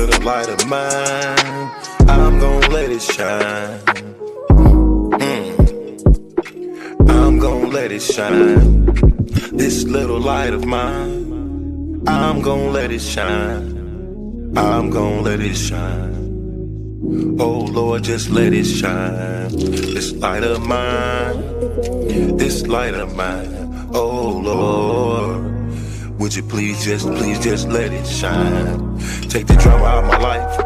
little light of mine, I'm gonna let it shine. I'm gonna let it shine. This little light of mine, I'm gonna let it shine. I'm gonna let it shine. Oh Lord, just let it shine. This light of mine, this light of mine. Oh Lord, would you please just let it shine. Take the drama out of my life.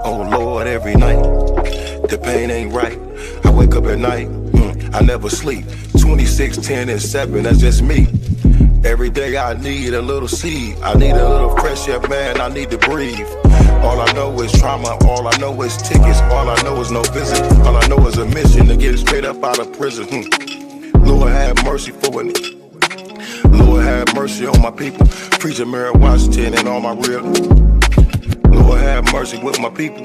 Oh Lord, every night the pain ain't right. I wake up at night, I never sleep. 26, 10, and 7, that's just me. Every day I need a little seed. I need a little fresh air, man, I need to breathe. All I know is trauma, all I know is tickets. All I know is no visit, all I know is a mission to get straight up out of prison. Lord have mercy for it. Lord have mercy on my people. Preacher Mary Washington and all my real. Lord have mercy with my people.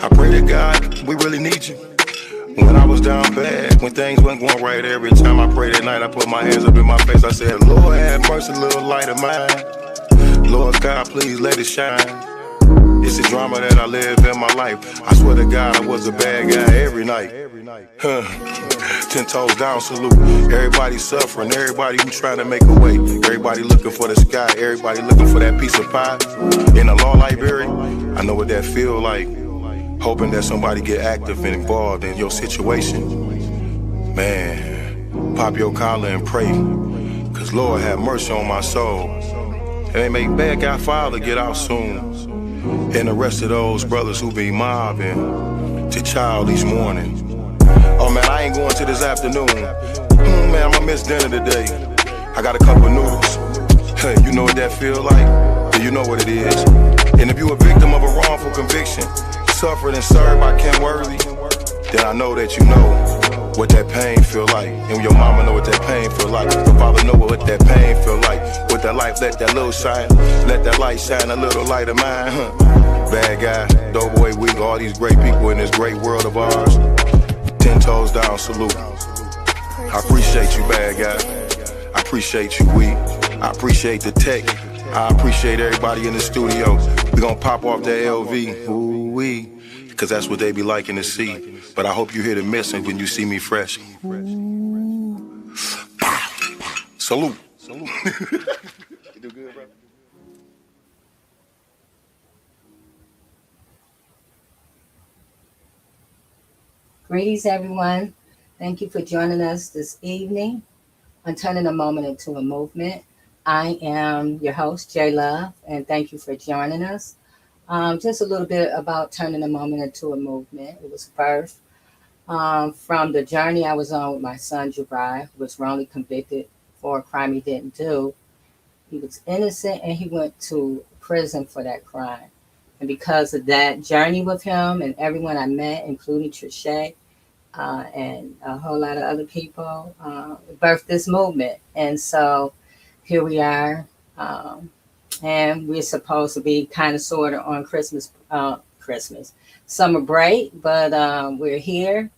I pray to God, we really need you. When I was down bad, when things weren't going right, every time I prayed at night, I put my hands up in my face. I said, Lord have mercy, little light of mine. Lord God, please let it shine. It's the drama that I live in my life. I swear to God, I was a bad guy every night. 10 toes down, salute. Everybody suffering, everybody who trying to make a way. Everybody looking for the sky, everybody looking for that piece of pie. In a law library, I know what that feel like. Hoping that somebody get active and involved in your situation. Man, pop your collar and pray. Cause Lord have mercy on my soul. And they make bad guy father get out soon. And the rest of those brothers who be mobbing to child each morning. Oh man, I ain't going to this afternoon. Man, I'ma miss dinner today. I got a couple noodles. Hey, you know what that feel like? Do you know what it is? And if you a victim of a wrongful conviction, suffered and served by Ken Worthy, then I know that you know what that pain feel like. And your mama know what that pain feel like. Your father know what that pain feel like. With that life, let that little shine. Let that light shine, a little light of mine. Bad guy, Doughboy Week, all these great people in this great world of ours. 10 toes down, salute. I appreciate you, bad guy. I appreciate you, Week. I appreciate the tech. I appreciate everybody in the studio. We gonna pop off that LV. Ooh-wee. Cause that's what they be liking to see. But I hope you hear the message when you see me fresh. Salute. Salute. You do good, bro? Greetings, everyone. Thank you for joining us this evening on Turning a Moment into a Movement. I am your host, J Love, and thank you for joining us. Just a little bit about turning a moment into a movement. It was birthed from the journey I was on with my son, Jabri, who was wrongly convicted for a crime he didn't do. He was innocent and he went to prison for that crime. And because of that journey with him and everyone I met, including Trisha and a whole lot of other people, it birthed this movement. And so here we are. And we're supposed to be kind of sort of on Christmas, summer break, but we're here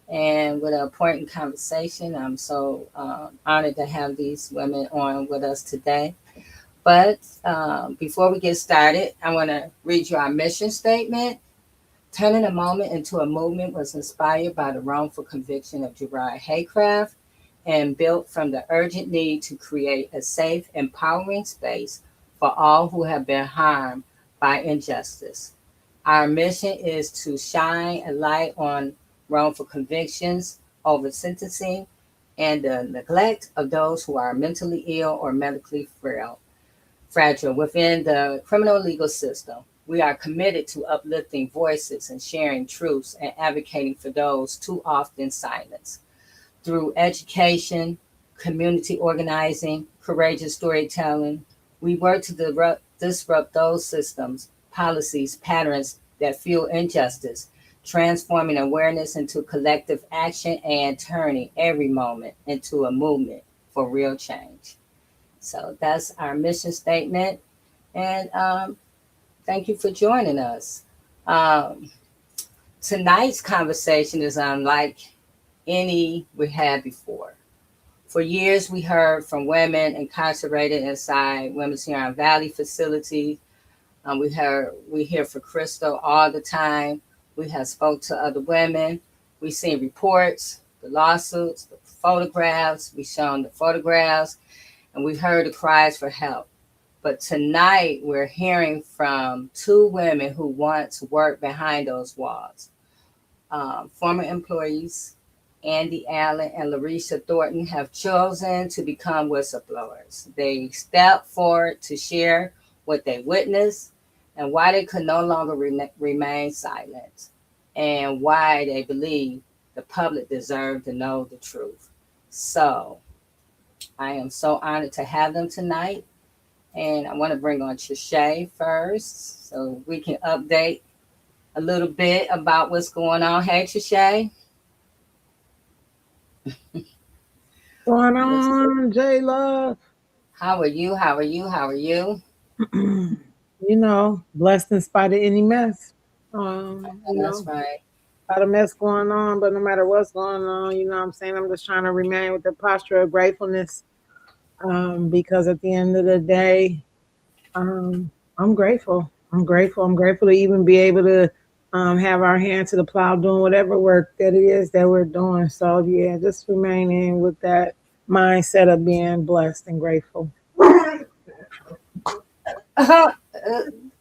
and with an important conversation. I'm so honored to have these women on with us today. But before we get started, I want to read you our mission statement. Turning a moment into a movement was inspired by the wrongful conviction of Jabri Haycraft and built from the urgent need to create a safe, empowering space for all who have been harmed by injustice. Our mission is to shine a light on wrongful convictions, over sentencing, and the neglect of those who are mentally ill or medically fragile within the criminal legal system. We are committed to uplifting voices and sharing truths and advocating for those too often silenced. Through education, community organizing, courageous storytelling, we work to disrupt those systems, policies, patterns that fuel injustice, transforming awareness into collective action and turning every moment into a movement for real change. So that's our mission statement. And thank you for joining us. Tonight's conversation is unlike any we had before. For years, we heard from women incarcerated inside Women's Huron Valley facilities We hear for Crystal all the time. We have spoke to other women. We seen reports, the lawsuits, the photographs. We shown the photographs, and we heard the cries for help. But tonight we're hearing from two women who once worked behind those walls. Former employees Andi Allen and Larisha Thornton have chosen to become whistleblowers. They stepped forward to share what they witnessed and why they could no longer remain silent, and why they believe the public deserved to know the truth. So I am so honored to have them tonight. And I want to bring on Trisha first so we can update a little bit about what's going on. Hey, Trisha. Going on, J Love? How are you? How are you? How are you? Blessed in spite of any mess. And that's right. Got a mess going on, but no matter what's going on, what I'm saying, I'm just trying to remain with the posture of gratefulness. Because at the end of the day, I'm grateful. I'm grateful. I'm grateful to even be able to have our hand to the plow doing whatever work that it is that we're doing. So yeah, just remaining with that mindset of being blessed and grateful. Uh,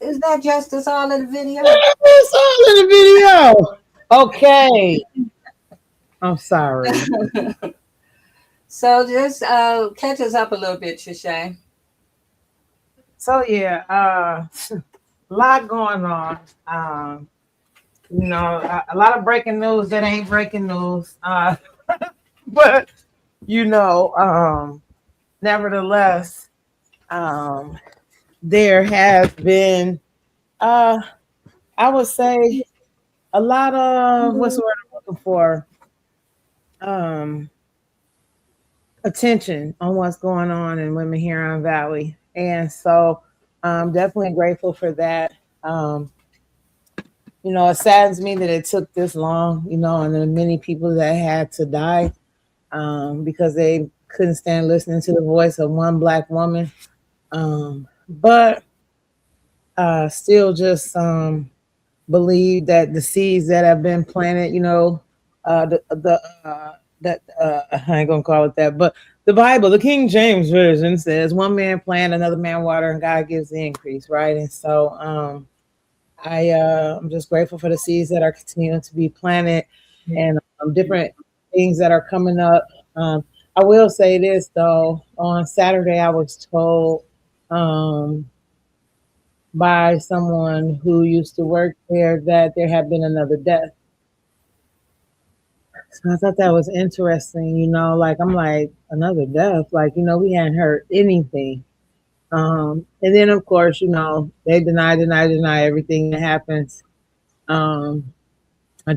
is that justice all in the video? It's all in the video. Okay. I'm sorry. So just catch us up a little bit, Trisha. So yeah, a lot going on. A lot of breaking news that ain't breaking news. But nevertheless, there has been, I would say, a lot of what's the word I'm looking for? Attention on what's going on in Women Huron Valley, and so I'm definitely grateful for that. It saddens me that it took this long, and there are many people that had to die because they couldn't stand listening to the voice of one Black woman. But still just believe that the seeds that have been planted, I ain't gonna call it that, but the Bible, the King James Version says, "One man plant, another man water, and God gives the increase." Right, and so I'm just grateful for the seeds that are continuing to be planted, and different things that are coming up. I will say this though: on Saturday, I was told by someone who used to work there that there had been another death. So I thought that was interesting, I'm like, another death, we hadn't heard anything. And then of course, they deny everything that happens. I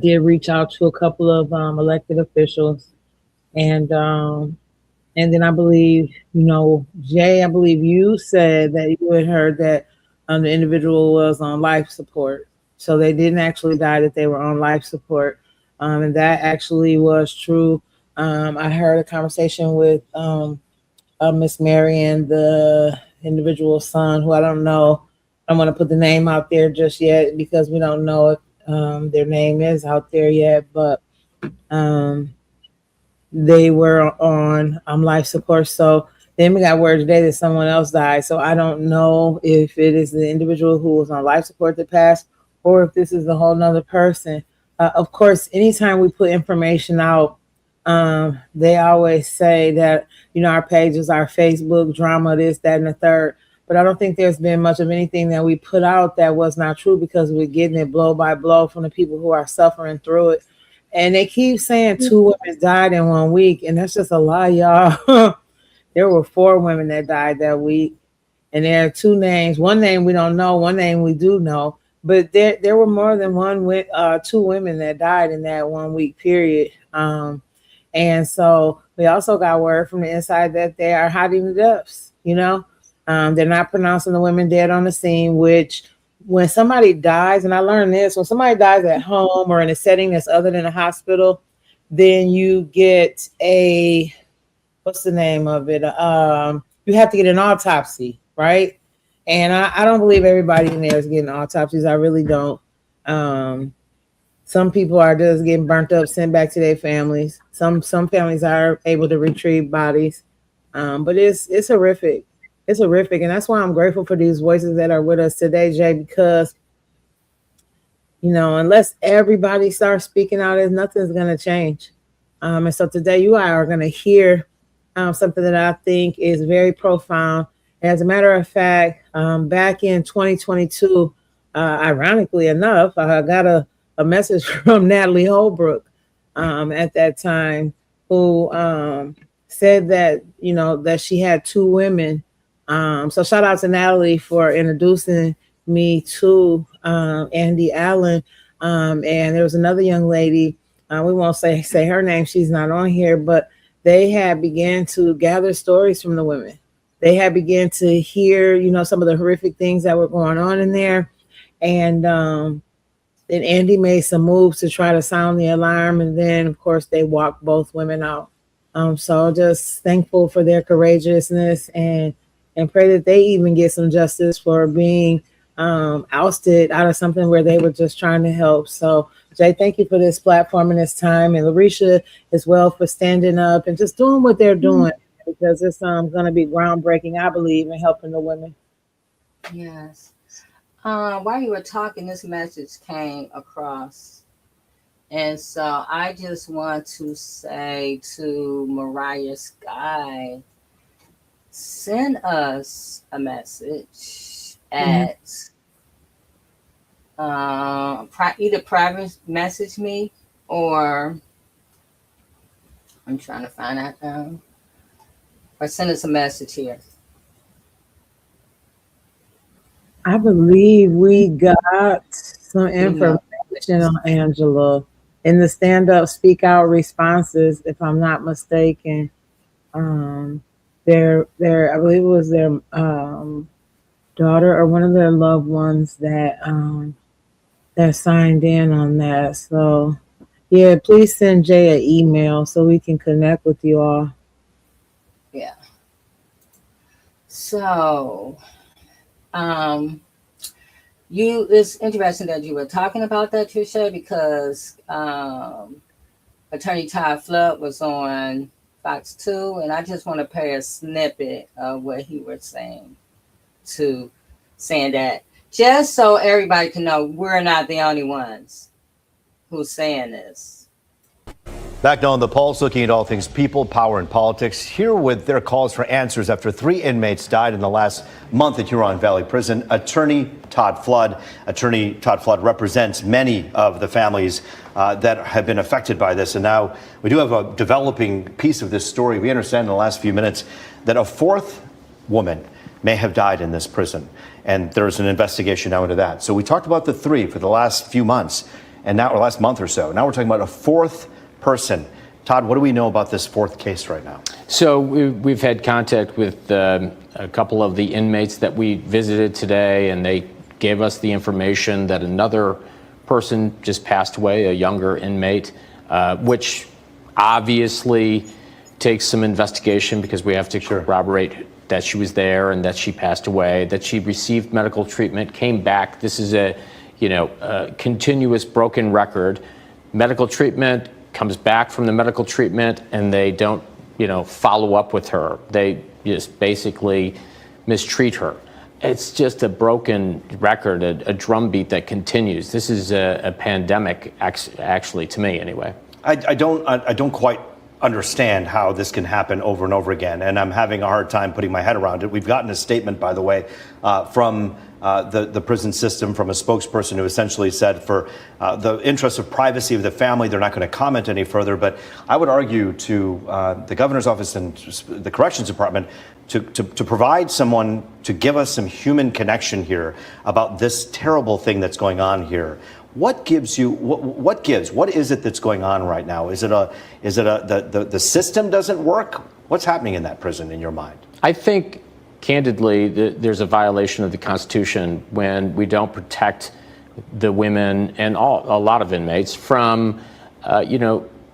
did reach out to a couple of elected officials, and then I believe, Jay, I believe you said that you had heard that the individual was on life support. So they didn't actually die, that they were on life support. And that actually was true. I heard a conversation with Miss Mary and the individual's son, who I don't know. I don't want to put the name out there just yet because we don't know if their name is out there yet. But they were on life support. So then we got word today that someone else died. So I don't know if it is the individual who was on life support that passed, or if this is a whole nother person. Of course, anytime we put information out, they always say that, our pages, our Facebook drama, this, that, and the third. But I don't think there's been much of anything that we put out that was not true, because we're getting it blow by blow from the people who are suffering through it. And they keep saying 2 women died in 1 week, and that's just a lie, y'all. There were 4 women that died that week, and there are 2 names. One name we don't know, one name we do know, but there were more than 2 women that died in that 1 week period. And so we also got word from the inside that they are hiding the deaths. They're not pronouncing the women dead on the scene, which, when somebody dies, and I learned this, when somebody dies at home or in a setting that's other than a hospital, then you get what's the name of it? You have to get an autopsy, right? And I don't believe everybody in there is getting autopsies. I really don't. Some people are just getting burnt up, sent back to their families. Some families are able to retrieve bodies. But it's horrific. It's horrific. And that's why I'm grateful for these voices that are with us today, Jay, because, you know, unless everybody starts speaking out, nothing's going to change. And so today you are going to hear something that I think is very profound. As a matter of fact, back in 2022, ironically enough, I got a message from Natalie Holbrook at that time, who said that, you know, that she had two women. So shout out to Natalie for introducing me to Andi Allen. And there was another young lady, we won't say her name, she's not on here, but they had began to gather stories from the women. They had began to hear, you know, some of the horrific things that were going on in there. And then Andi made some moves to try to sound the alarm. And then, of course, they walked both women out. So just thankful for their courageousness and pray that they even get some justice for being ousted out of something where they were just trying to help. So, Jay, thank you for this platform and this time. And Larisha as well for standing up and just doing what they're doing, because it's going to be groundbreaking, I believe, in helping the women. Yes. While you were talking, this message came across. And so I just want to say to Mariah Sky, send us a message at either private message me, or I'm trying to find out now, or send us a message here. I believe we got some information on Angela in the stand up, speak out responses, if I'm not mistaken. Their I believe it was their daughter or one of their loved ones that signed in on that. So yeah, please send Jay an email so we can connect with you all. Yeah. So it's interesting that you were talking about that, Trisha, because Attorney Todd Flood was on Fox 2, and I just want to play a snippet of what he was saying that just so everybody can know we're not the only ones who's saying this. Back now on the pulse, looking at all things people, power, and politics. Here with their calls for answers after 3 inmates died in the last month at Huron Valley Prison, Attorney Todd Flood. Attorney Todd Flood represents many of the families that have been affected by this. And now we do have a developing piece of this story. We understand in the last few minutes that a fourth woman may have died in this prison. And there's an investigation now into that. So we talked about the 3 for the last few months, and now, or last month or so. Now we're talking about a fourth person. Todd, what do we know about this fourth case right now? So we've had contact with a couple of the inmates that we visited today, and they gave us the information that another person just passed away, a younger inmate, which obviously takes some investigation because we have to corroborate that she was there and that she passed away, that she received medical treatment, came back. This is a continuous broken record. Medical treatment, comes back from the medical treatment, and they don't, follow up with her. They just basically mistreat her. It's just a broken record, a drumbeat that continues. This is a pandemic, actually, to me anyway. I don't quite understand how this can happen over and over again, and I'm having a hard time putting my head around it. We've gotten a statement, by the way, from the prison system, from a spokesperson who essentially said, for the interest of privacy of the family, they're not going to comment any further. But I would argue to the governor's office and the corrections department to provide someone to give us some human connection here about this terrible thing that's going on here. What gives you what is it that's going on right now? Is it the system doesn't work? What's happening in that prison in your mind? I think, candidly, there's a violation of the Constitution when we don't protect the women and a lot of inmates from,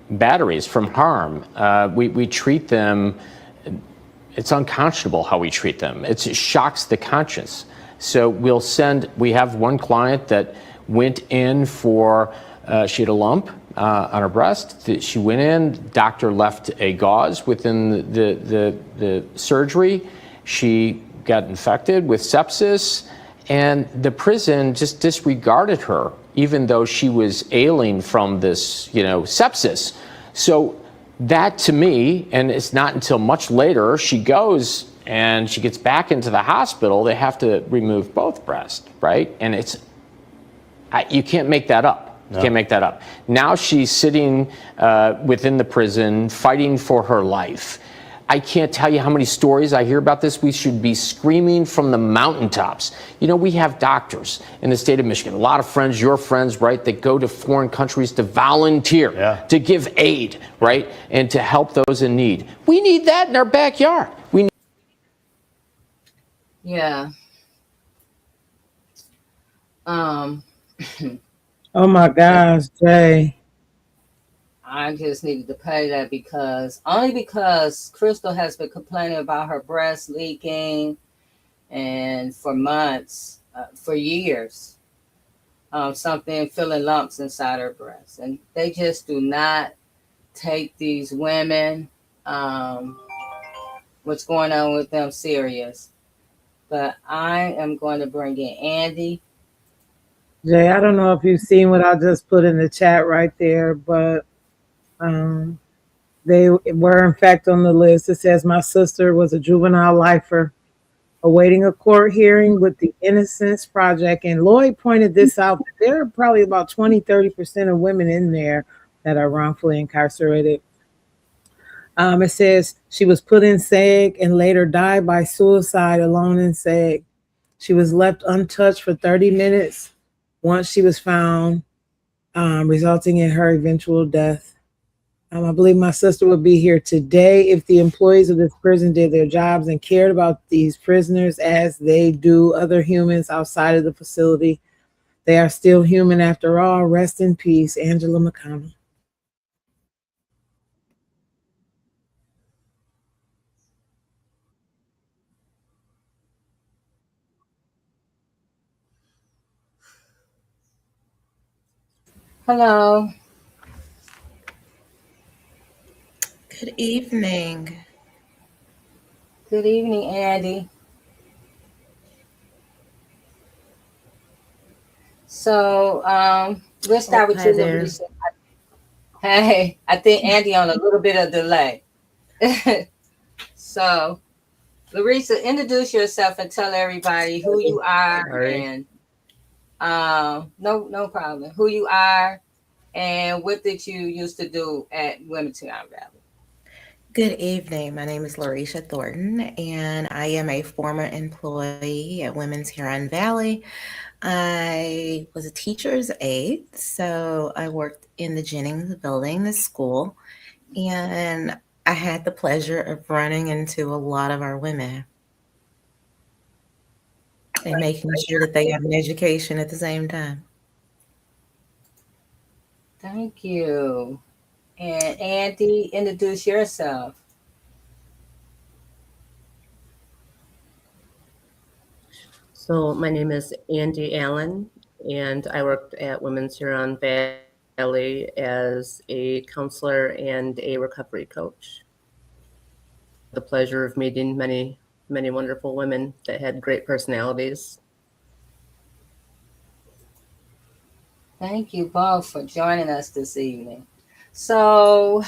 batteries, from harm. We treat them. It's unconscionable how we treat them. It shocks the conscience. So we have one client that went in for, she had a lump on her breast. She went in, doctor left a gauze within the surgery. She got infected with sepsis, and the prison just disregarded her, even though she was ailing from this, sepsis. So that, to me, and it's not until much later, she goes and she gets back into the hospital, they have to remove both breasts, right? And you can't make that up. You can't make that up. Now she's sitting within the prison, fighting for her life. I can't tell you how many stories I hear about this. We should be screaming from the mountaintops. We have doctors in the state of Michigan, a lot of friends, your friends, right, that go to foreign countries to volunteer, to give aid, right, and to help those in need. We need that in our backyard. Yeah. Oh my gosh, Jay. I just needed to pay that because Crystal has been complaining about her breast leaking, and for months, for years, feeling lumps inside her breast, and they just do not take these women, what's going on with them, serious. But I am going to bring in Andi. Jay, I don't know if you've seen what I just put in the chat right there, but they were in fact on the list. It says my sister was a juvenile lifer awaiting a court hearing with the Innocence Project. And Lloyd pointed this out, that there are probably about 20-30% of women in there that are wrongfully incarcerated. It says she was put in SEG and later died by suicide alone in SEG. She was left untouched for 30 minutes once she was found, resulting in her eventual death. I believe my sister would be here today if the employees of this prison did their jobs and cared about these prisoners as they do other humans outside of the facility. They are still human after all. Rest in peace, Angela McConnell. Hello. Good evening. Good evening, Andi. So we'll start with Hi you, there. Larissa. Hey, I think Andi on a little bit of delay. So, Larissa, introduce yourself and tell everybody who you are. Sorry. And no problem. Who you are and what did you used to do at Wilmington Valley? Good evening. My name is Larissa Thornton, and I am a former employee at Women's Huron Valley. I was a teacher's aide, so I worked in the Jennings building, the school, and I had the pleasure of running into a lot of our women and making sure that they have an education at the same time. Thank you. And Andi, introduce yourself. So my name is Andi Allen, and I worked at Women's Huron Valley as a counselor and a recovery coach. The pleasure of meeting many, many wonderful women that had great personalities. Thank you both for joining us this evening. So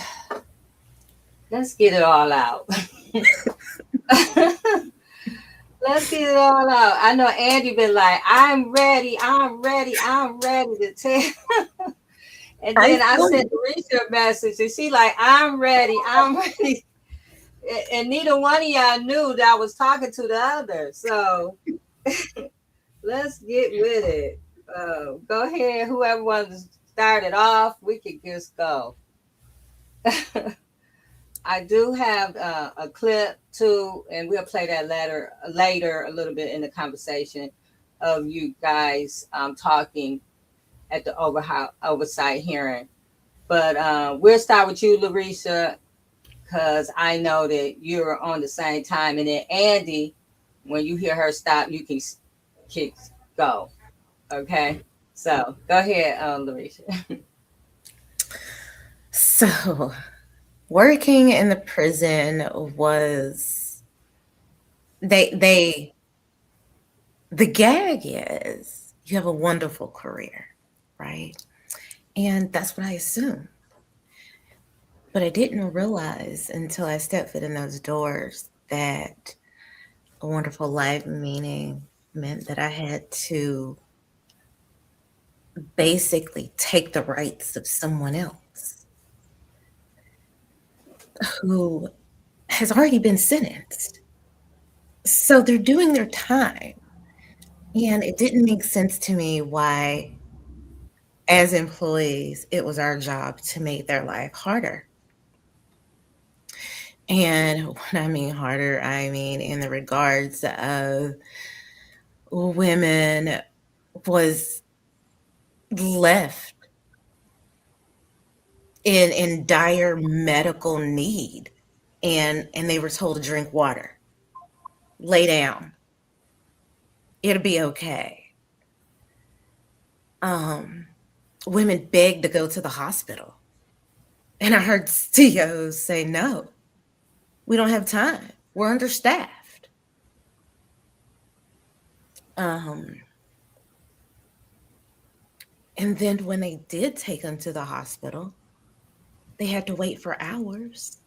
let's get it all out. Let's get it all out. I know Andi been like, I'm ready to tell. And then I sent Larissa a message and she like, I'm ready. And neither one of y'all knew that I was talking to the other. So let's get with it. Go ahead. Whoever wants to start it off, we could just go. I do have a clip too, and we'll play that later a little bit in the conversation of you guys talking at the oversight hearing. But we'll start with you, Larissa, because I know that you're on the same time. And then Andi, when you hear her stop, you can keeps go. Okay, so go ahead, Larisha. So, working in the prison was they the gag is you have a wonderful career, right? And that's what I assumed. But I didn't realize until I stepped foot in those doors that a wonderful life meaning meant that I had to basically take the rights of someone else who has already been sentenced. So they're doing their time. And it didn't make sense to me why, as employees, it was our job to make their life harder. And when I mean harder, I mean in the regards of women was left in dire medical need, and they were told to drink water, lay down, it'll be okay. Women begged to go to the hospital, and I heard CEOs say, no, we don't have time, we're understaffed. And then when they did take them to the hospital, they had to wait for hours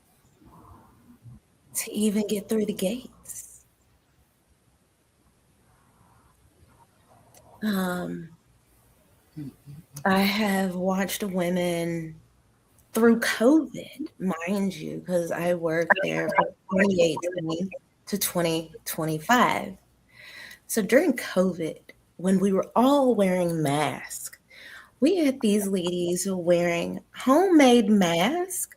to even get through the gates. I have watched women through COVID, mind you, because I worked there from 2018 to 2025. So during COVID, when we were all wearing masks, we had these ladies who were wearing homemade masks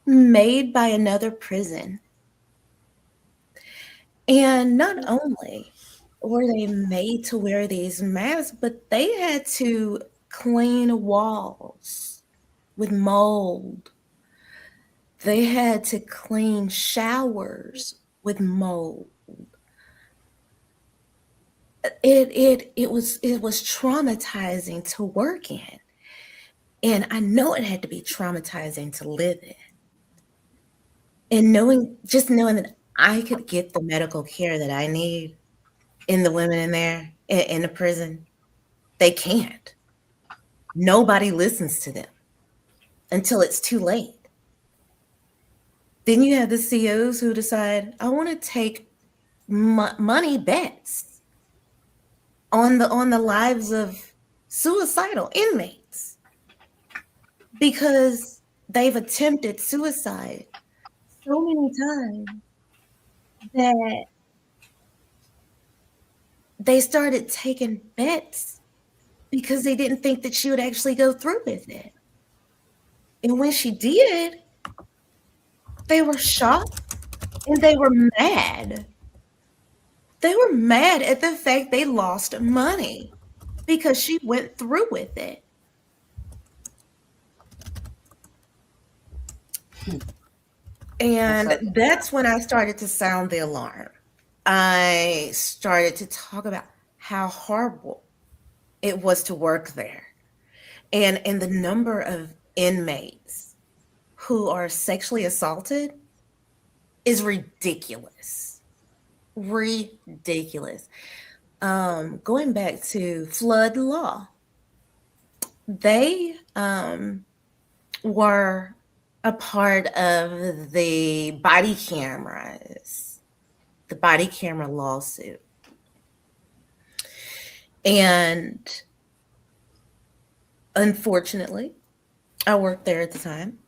made by another prison. And not only were they made to wear these masks, but they had to clean walls with mold. They had to clean showers with mold. It was traumatizing to work in. And I know it had to be traumatizing to live in. And knowing that I could get the medical care that I need in the women in there, in the prison, they can't. Nobody listens to them until it's too late. Then you have the CEOs who decide, I want to take money bets on the lives of suicidal inmates because they've attempted suicide so many times that they started taking bets because they didn't think that she would actually go through with it. And when she did, they were shocked and they were mad. They were mad at the fact they lost money because she went through with it. And that's when I started to sound the alarm. I started to talk about how horrible it was to work there. And the number of inmates who are sexually assaulted is ridiculous. Ridiculous. Going back to flood law, they were a part of the body cameras, the body camera lawsuit. And unfortunately, I worked there at the time,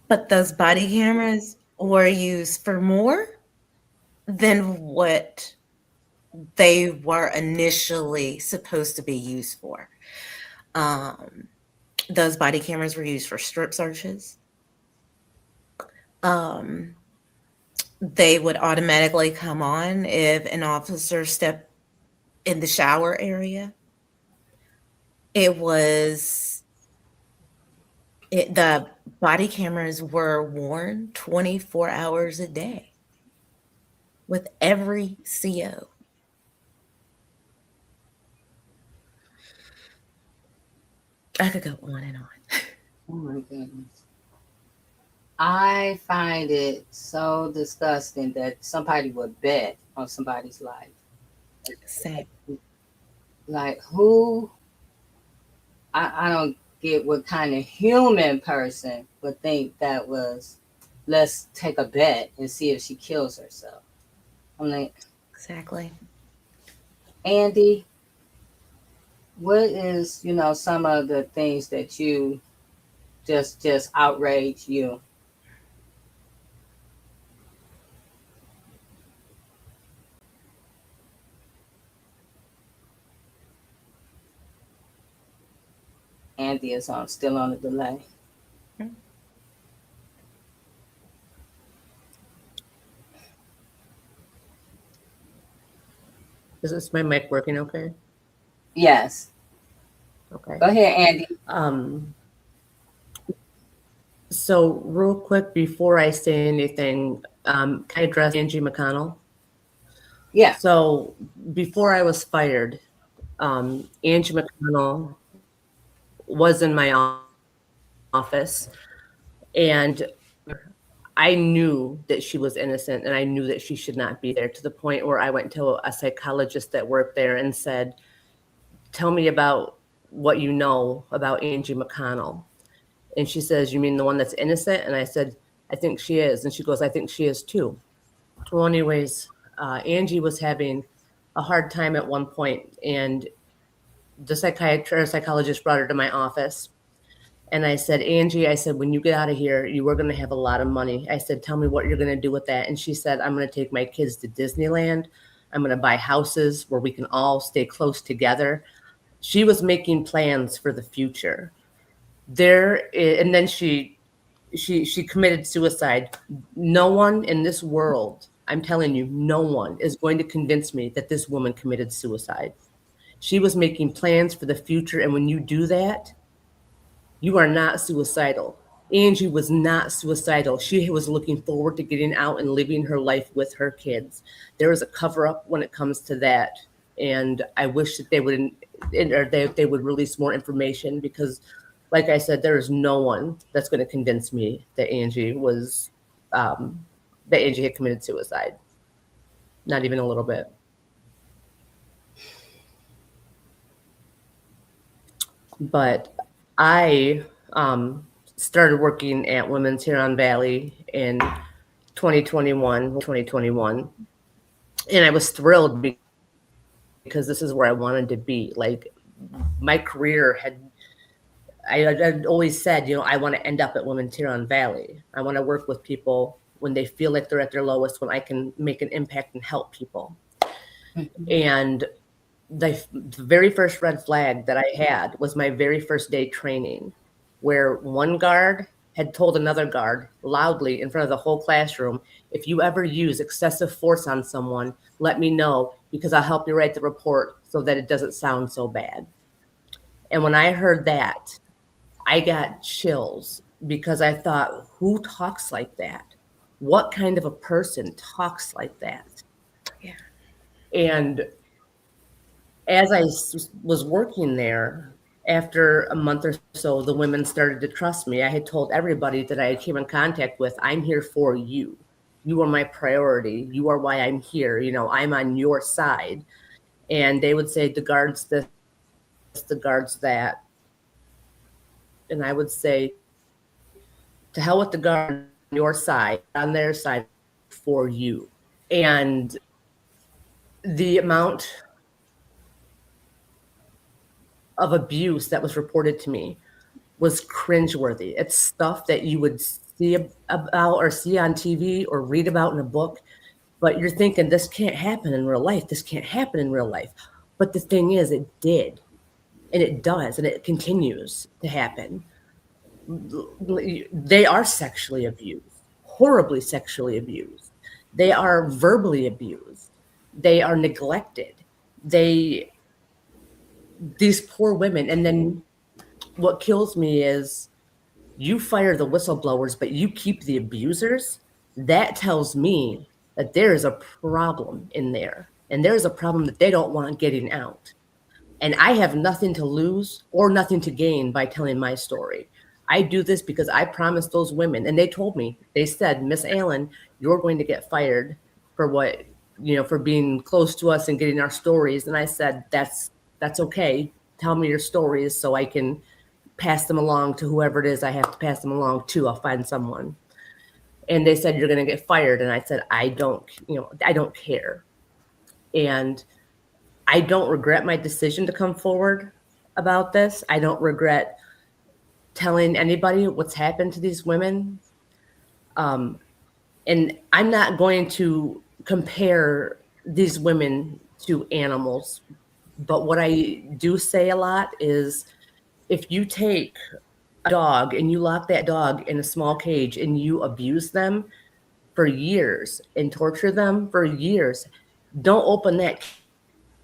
but those body cameras were used for more than what they were initially supposed to be used for. Those body cameras were used for strip searches. They would automatically come on if an officer stepped in the shower area. The body cameras were worn 24 hours a day with every CO. I could go on and on. Oh my goodness. I find it so disgusting that somebody would bet on somebody's life. Same. Like who? I don't get what kind of human person would think that was, let's take a bet and see if she kills herself. I'm like, Exactly. Andi, what is, some of the things that you just outrage you? Andi is still on the delay. Is this my mic working okay? Yes. Okay. Go ahead, Andi. So real quick before I say anything, can I address Angie McConnell? Yeah. So before I was fired, Angie McConnell was in my office, and I knew that she was innocent, and I knew that she should not be there, to the point where I went to a psychologist that worked there and said, tell me about what you know about Angie McConnell. And she says, you mean the one that's innocent? And I said, I think she is. And she goes, I think she is too. Well, anyways, Angie was having a hard time at one point, and the psychologist brought her to my office. And I said, Angie, I said, when you get out of here, you are going to have a lot of money. I said, tell me what you're going to do with that. And she said, I'm going to take my kids to Disneyland. I'm going to buy houses where we can all stay close together. She was making plans for the future. And then she committed suicide. No one in this world, I'm telling you, no one is going to convince me that this woman committed suicide. She was making plans for the future. And when you do that, you are not suicidal. Angie was not suicidal. She was looking forward to getting out and living her life with her kids. There is a cover up when it comes to that. And I wish that they would release more information, because like I said, there is no one that's going to convince me that Angie had committed suicide. Not even a little bit. But I started working at Women's Huron Valley in 2021, and I was thrilled because this is where I wanted to be. Like, my career I'd always said, I want to end up at Women's Huron Valley. I want to work with people when they feel like they're at their lowest, when I can make an impact and help people. Mm-hmm. And the very first red flag that I had was my very first day training, where one guard had told another guard loudly in front of the whole classroom, if you ever use excessive force on someone, let me know, because I'll help you write the report so that it doesn't sound so bad. And when I heard that, I got chills, because I thought, who talks like that? What kind of a person talks like that? Yeah. And as I was working there, after a month or so, the women started to trust me. I had told everybody that I came in contact with, I'm here for you. You are my priority. You are why I'm here. I'm on your side. And they would say, the guards this, the guards that. And I would say, to hell with the guard on your side, on their side, for you. And the amount of abuse that was reported to me was cringeworthy. It's stuff that you would see about or see on TV or read about in a book, but you're thinking, this can't happen in real life. This can't happen in real life. But the thing is, it did, and it does, and it continues to happen. They are sexually abused, horribly sexually abused. They are verbally abused. They are neglected. These poor women. And then what kills me is, you fire the whistleblowers, but you keep the abusers. That tells me that there is a problem in there, and there is a problem that they don't want getting out. And I have nothing to lose or nothing to gain by telling my story. I do this because I promised those women, and they told me, they said, Miss Allen, you're going to get fired for what, for being close to us and getting our stories. And I said, that's okay. Tell me your stories so I can pass them along to whoever it is I have to pass them along to. I'll find someone. And they said, you're going to get fired. And I said, I don't care. And I don't regret my decision to come forward about this. I don't regret telling anybody what's happened to these women. And I'm not going to compare these women to animals. But what I do say a lot is, if you take a dog and you lock that dog in a small cage and you abuse them for years and torture them for years, don't open that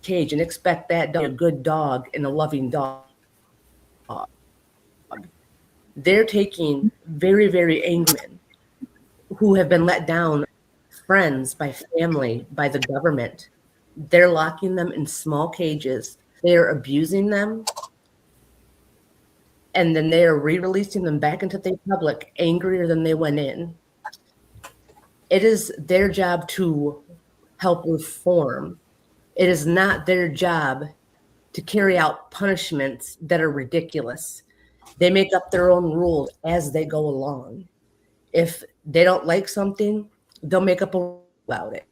cage and expect that dog to be a good dog and a loving dog. They're taking very, very angry men who have been let down by friends, by family, by the government. They're locking them in small cages. They're abusing them. And then they are re-releasing them back into the public angrier than they went in. It is their job to help reform. It is not their job to carry out punishments that are ridiculous. They make up their own rules as they go along. If they don't like something, they'll make up a rule about it.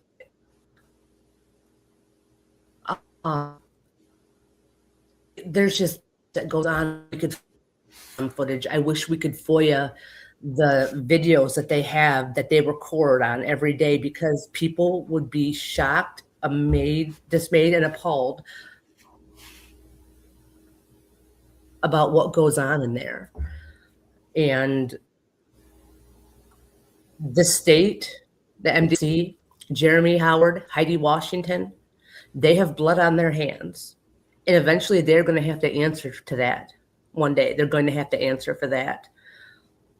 There's just that goes on. We could footage. I wish we could FOIA the videos that they have that they record on every day, because people would be shocked, dismayed, and appalled about what goes on in there. And the state, the MDC, Jeremy Howard, Heidi Washington, they have blood on their hands. And eventually they're going to have to answer to that. One day they're going to have to answer for that.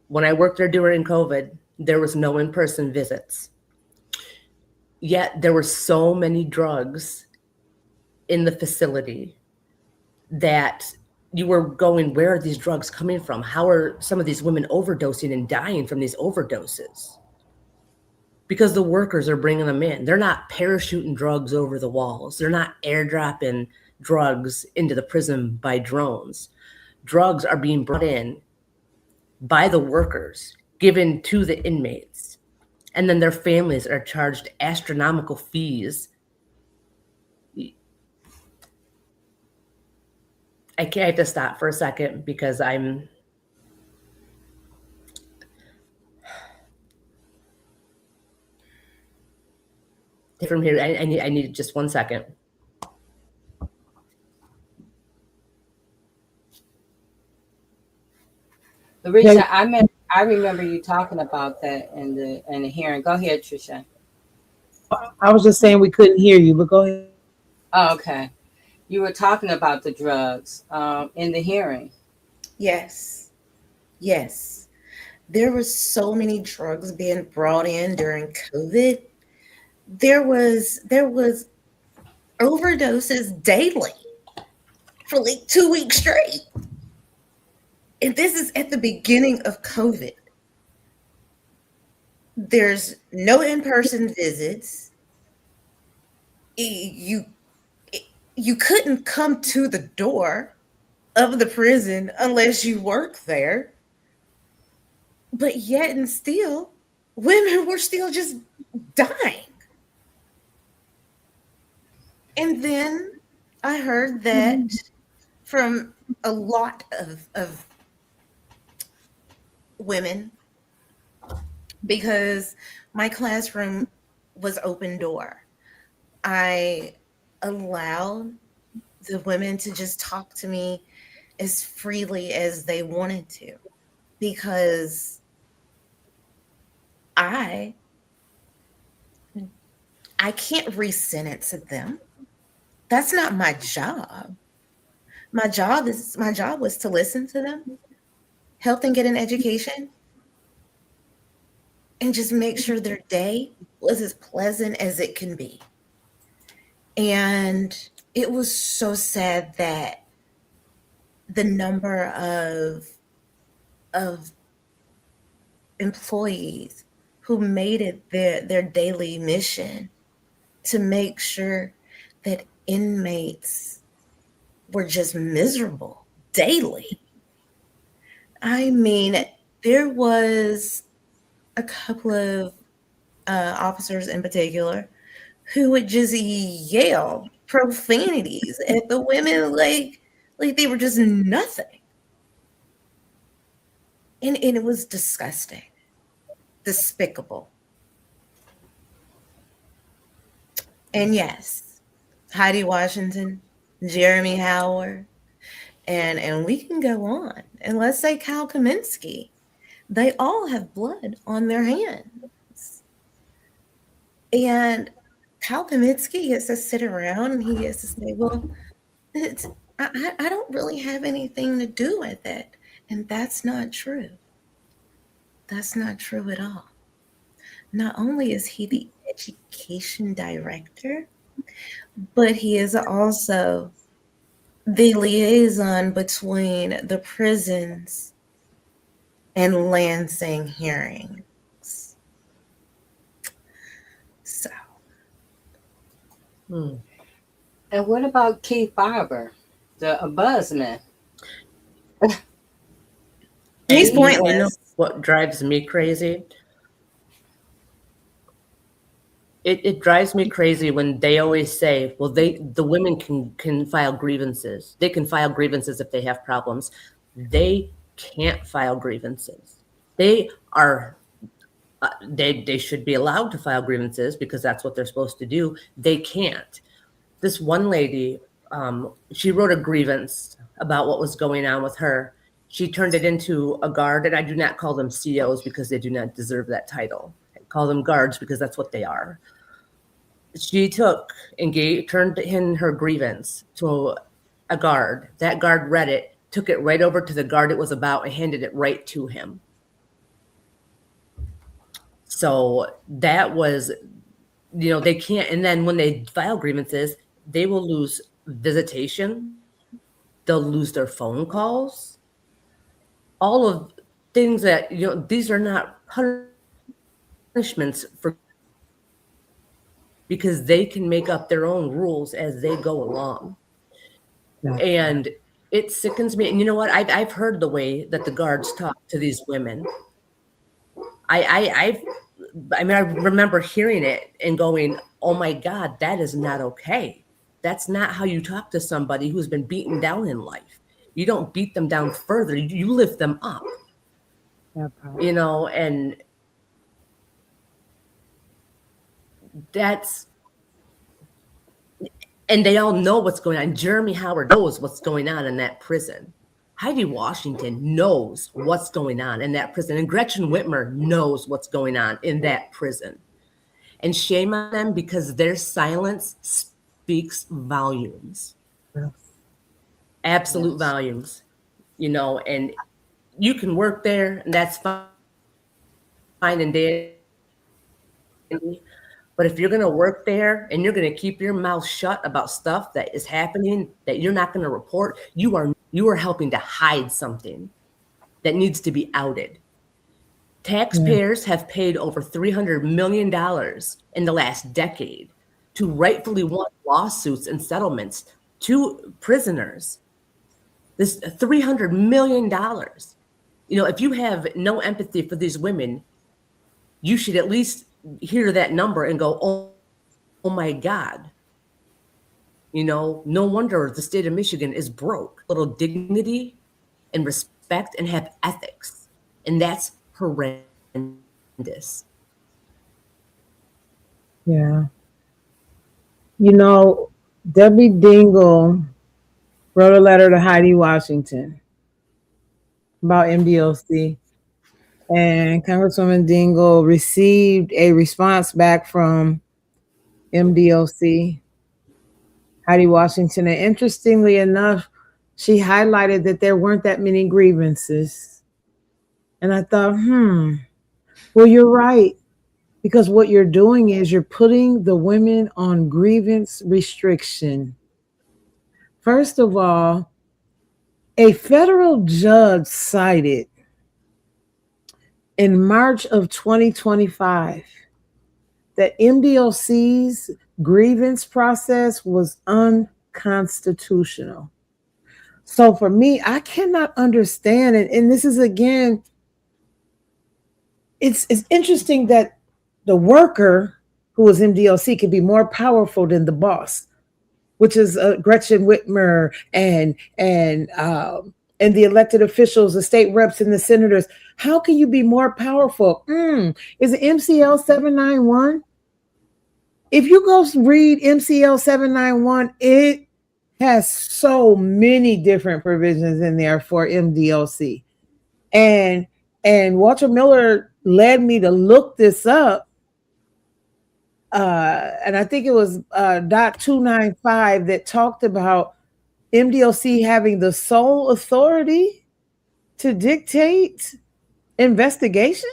When I worked there during COVID, there was no in-person visits. Yet there were so many drugs in the facility that you were going, where are these drugs coming from? How are some of these women overdosing and dying from these overdoses? Because the workers are bringing them in. They're not parachuting drugs over the walls. They're not airdropping drugs into the prison by drones. Drugs are being brought in by the workers, given to the inmates, and then their families are charged astronomical fees. I have to stop for a second because I'm from here. I need just 1 second. Larisha, I remember you talking about that in the hearing. Go ahead, Trisha. I was just saying we couldn't hear you, but go ahead. Oh, okay. You were talking about the drugs in the hearing. Yes. There was so many drugs being brought in during COVID. There was overdoses daily for like 2 weeks straight. And this is at the beginning of COVID. There's no in-person visits. You couldn't come to the door of the prison unless you work there. But yet and still, women were still just dying. And then I heard that from a lot of women, because my classroom was open door. I allowed the women to just talk to me as freely as they wanted to, because I can't re-sentence them. That's not my job. My job was to listen to them, help them get an education, and just make sure their day was as pleasant as it can be. And it was so sad that the number of employees who made it their daily mission to make sure that inmates were just miserable daily. I mean, there was a couple of officers in particular who would just yell profanities at the women like they were just nothing. And it was disgusting, despicable. And yes, Heidi Washington, Jeremy Howard, and we can go on. And let's say Kyle Kaminsky. They all have blood on their hands. And Kyle Kaminsky gets to sit around and he gets to say, well, I don't really have anything to do with it. And that's not true. That's not true at all. Not only is he the education director, but he is also the liaison between the prisons and Lansing hearings. So. And what about Keith Barber, the ombudsman? He's And you know pointless. what drives me crazy? It drives me crazy when they always say, well, the women can file grievances. They can file grievances if they have problems. They can't file grievances. They are they should be allowed to file grievances because that's what they're supposed to do. They can't. This one lady, she wrote a grievance about what was going on with her. She turned it into a guard, and I do not call them COs because they do not deserve that title. I call them guards because that's what they are. She took and turned in her grievance to a guard. That guard read it, took it right over to the guard it was about, and handed it right to him. So that was, they can't. And then when they file grievances, they will lose visitation. They'll lose their phone calls. All of things that, these are not punishments for, because they can make up their own rules as they go along. Yeah. And it sickens me. And you know what? I've heard the way that the guards talk to these women. I remember hearing it and going, oh my God, that is not okay. That's not how you talk to somebody who's been beaten down in life. You don't beat them down further. You lift them up. And and they all know what's going on. Jeremy Howard knows what's going on in that prison. Heidi Washington knows what's going on in that prison. And Gretchen Whitmer knows what's going on in that prison. And shame on them, because their silence speaks volumes. Yes. Absolute volumes. And you can work there, and that's fine and dandy. But if you're going to work there and you're going to keep your mouth shut about stuff that is happening that you're not going to report, you are helping to hide something that needs to be outed. Taxpayers have paid over $300 million in the last decade to rightfully want lawsuits and settlements to prisoners. This $300 million. If you have no empathy for these women, you should at least hear that number and go, oh my God. No wonder the state of Michigan is broke. Little dignity and respect and have ethics. And that's horrendous. Yeah. Debbie Dingle wrote a letter to Heidi Washington about MDOC. And Congresswoman Dingle received a response back from MDOC, Heidi Washington. And interestingly enough, she highlighted that there weren't that many grievances. And I thought, well, you're right. Because what you're doing is you're putting the women on grievance restriction. First of all, a federal judge cited in March of 2025 that MDOC's grievance process was unconstitutional. So for me, I cannot understand it. And this is, again, it's interesting that the worker who is MDOC can be more powerful than the boss, which is Gretchen Whitmer and the elected officials, the state reps and the senators. How can you be more powerful? Is it MCL 791? If you go read MCL 791, it has so many different provisions in there for MDOC. And Walter Miller led me to look this up. And I think it was dot 295 that talked about MDOC having the sole authority to dictate investigations.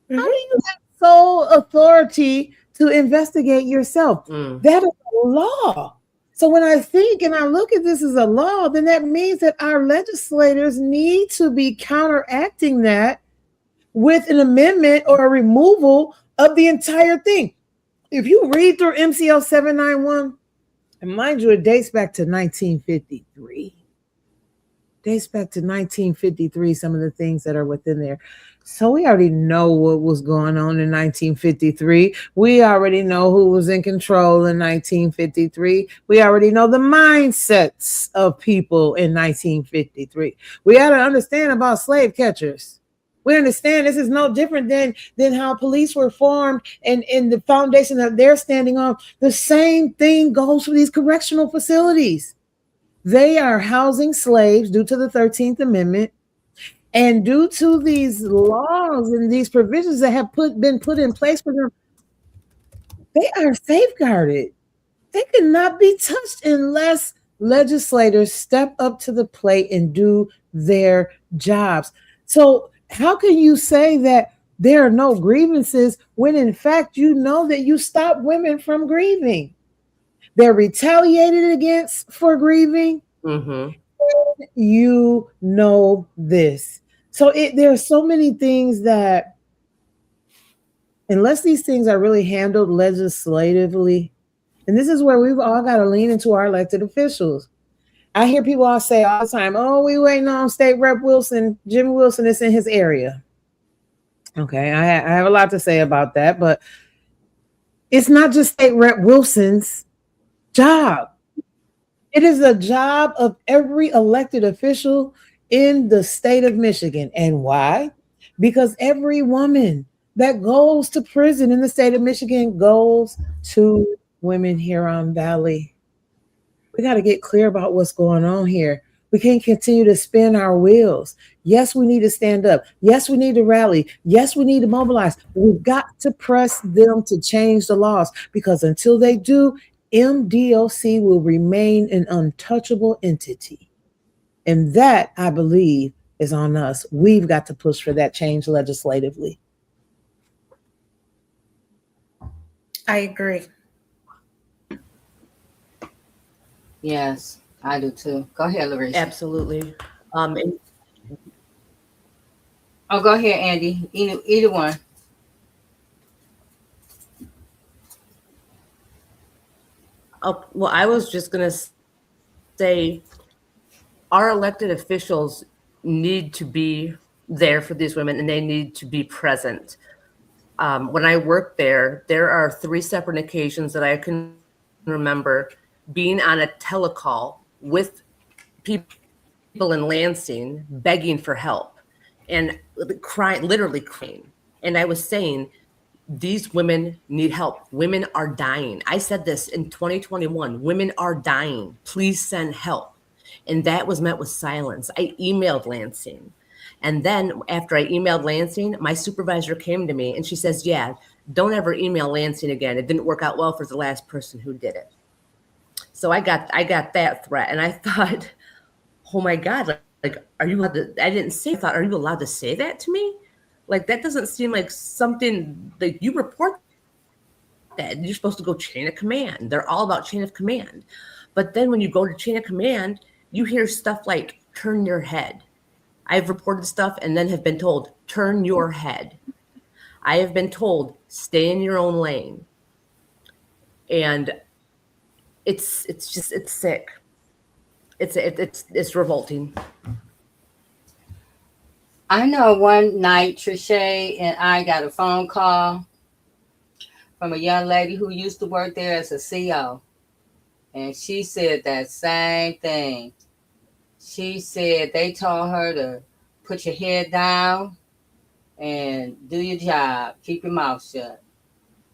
How do you have sole authority to investigate yourself? That is a law. So when I think and I look at this as a law, then that means that our legislators need to be counteracting that with an amendment or a removal of the entire thing. If you read through MCL 791, and mind you, it dates back to 1953. Dates back to 1953, some of the things that are within there. So we already know what was going on in 1953. We already know who was in control in 1953. We already know the mindsets of people in 1953. We got to understand about slave catchers. We understand this is no different than how police were formed and the foundation that they're standing on. The same thing goes for these correctional facilities. They are housing slaves due to the 13th Amendment. And due to these laws and these provisions that have been put in place for them, they are safeguarded. They cannot be touched unless legislators step up to the plate and do their jobs. So how can you say that there are no grievances when in fact you know that you stop women from grieving? They're retaliated against for grieving. You know this. So there are so many things that, unless these things are really handled legislatively, and this is where we've all got to lean into our elected officials. I hear people all say all the time, oh, we waiting on State Rep Wilson, Jimmy Wilson is in his area. Okay, I have a lot to say about that, but it's not just State Rep Wilson's job. It is a job of every elected official in the state of Michigan. And why? Because every woman that goes to prison in the state of Michigan goes to Women Huron Valley. We got to get clear about what's going on here. We can't continue to spin our wheels. Yes, we need to stand up. Yes, we need to rally. Yes, we need to mobilize. We've got to press them to change the laws, because until they do, MDOC will remain an untouchable entity. And that, I believe, is on us. We've got to push for that change legislatively. I agree. Yes, I do too. Go ahead, Larissa. Absolutely. Oh, go ahead, Andy. Either one. Well, I was just going to say our elected officials need to be there for these women, and they need to be present. When I worked there are 3 separate occasions that I can remember being on a telecall with people in Lansing begging for help and crying, literally crying. And I was saying, these women need help. Women are dying. I said this in 2021, women are dying. Please send help. And that was met with silence. I emailed Lansing. And then after I emailed Lansing, my supervisor came to me and she says, yeah, don't ever email Lansing again. It didn't work out well for the last person who did it. So I got that threat, and I thought, oh my God, like, are you allowed to, I didn't say, I thought, are you allowed to say that to me? Like, that doesn't seem like something that you report that. You're supposed to go chain of command. They're all about chain of command. But then when you go to chain of command, you hear stuff like turn your head. I've reported stuff and then have been told, turn your head. I have been told, stay in your own lane. And it's sick. It's revolting. I know one night Trisha and I got a phone call from a young lady who used to work there as a CO. And she said that same thing. She said they told her to put your head down and do your job. Keep your mouth shut.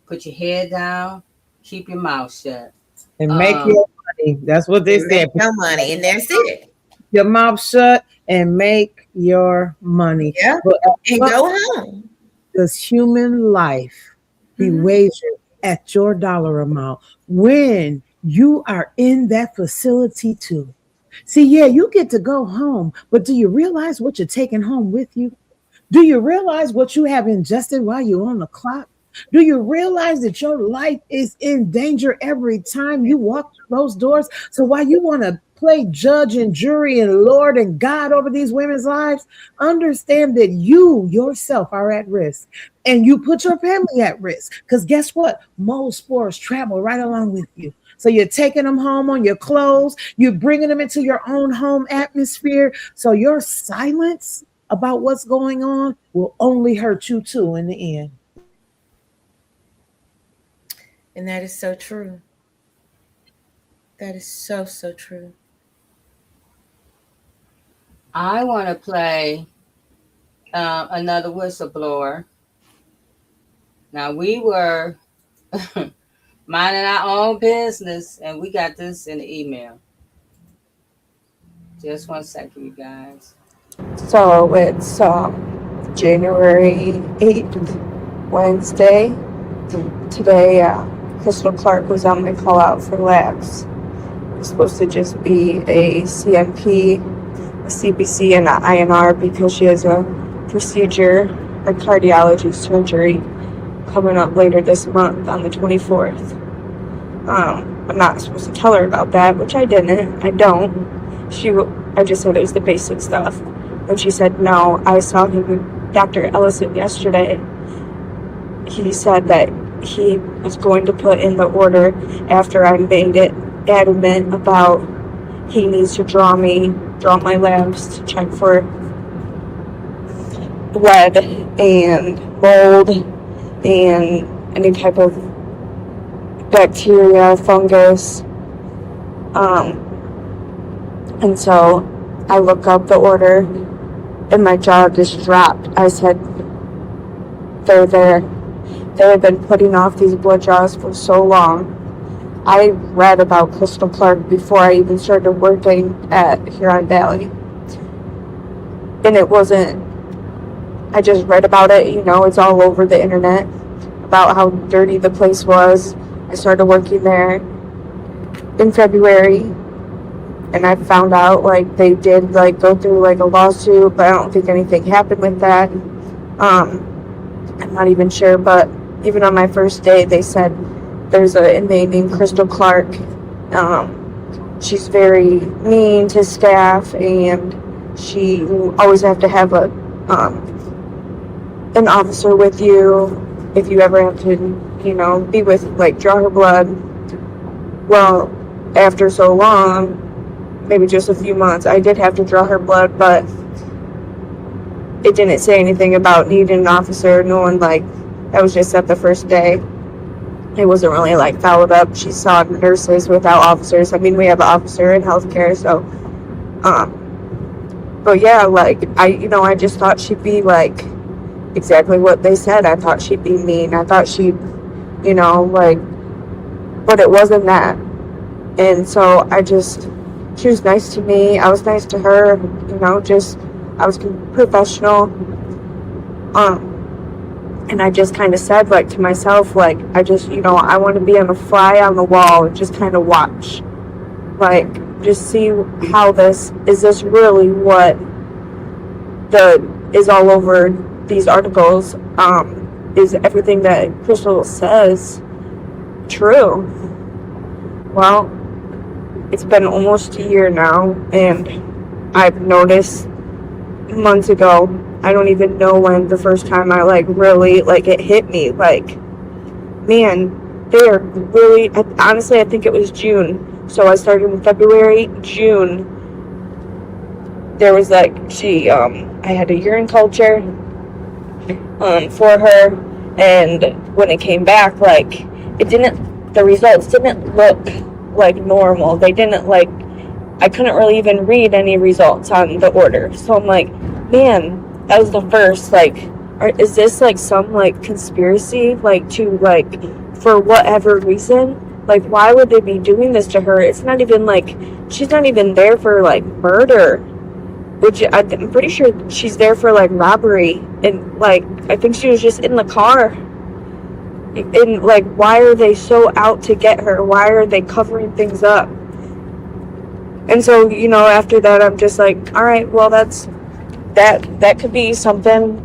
Put your head down. Keep your mouth shut. And make your money. That's what they said. Make your money, and that's it. Your mouth shut and make your money. Yeah. But And go home. does human life be wagered at your dollar amount when you are in that facility too? See, yeah, you get to go home, but do you realize what you're taking home with you? Do you realize what you have ingested while you're on the clock? Do you realize that your life is in danger every time you walk through those doors? So while you want to play judge and jury and Lord and God over these women's lives, understand that you yourself are at risk and you put your family at risk. Because guess what? Mold spores travel right along with you. So you're taking them home on your clothes. You're bringing them into your own home atmosphere. So your silence about what's going on will only hurt you too in the end. And that is so true. That is so, so true. I want to play another whistleblower. Now, we were minding our own business, and we got this in the email. Just 1 second, you guys. So it's January 8th, Wednesday. Today, Crystal Clark was on my call out for labs. It's supposed to just be a CMP, a CBC, and an INR because she has a procedure, a cardiology surgery coming up later this month on the 24th. I'm not supposed to tell her about that, which I didn't. I don't. I just said it was the basic stuff. And she said, no, I saw him with Dr. Ellison yesterday. He said that he was going to put in the order after I made it adamant about he needs to draw my labs to check for lead and mold and any type of bacteria, fungus. And so I look up the order and my jaw just dropped. I said, they're there. They have been putting off these blood draws for so long. I read about Crystal Clark before I even started working at Huron Valley. And it wasn't, I just read about it, it's all over the internet about how dirty the place was. I started working there in February, and I found out they did go through a lawsuit, but I don't think anything happened with that. I'm not even sure, but even on my first day, they said there's an inmate named Crystal Clark. She's very mean to staff, and you always have to have an officer with you if you ever have to, be with, draw her blood. Well, after so long, maybe just a few months, I did have to draw her blood, but it didn't say anything about needing an officer. No one, that was just at the first day. It wasn't really, followed up. She saw nurses without officers. I mean, we have an officer in healthcare, so, but yeah, I just thought she'd be, exactly what they said. I thought she'd be mean. I thought she'd, but it wasn't that. And so she was nice to me. I was nice to her, I was professional. And I just kind of said, to myself, I just, I want to be on a fly on the wall and just kind of watch. Just see how is this really what is all over these articles? Is everything that Crystal says true? Well, it's been almost a year now, and I've noticed months ago, I don't even know when the first time I really it hit me, man, they are really, honestly, I think it was June. So I started in February. June, there was I had a urine culture for her, and when it came back, the results didn't look like normal. They didn't I couldn't really even read any results on the order. So I'm like, man, that was the first, is this some conspiracy, for whatever reason? Why would they be doing this to her? It's not even she's not even there for murder, which I'm pretty sure she's there for robbery. And I think she was just in the car. And why are they so out to get her? Why are they covering things up? And so, after that, I'm just like, all right, well, that could be something.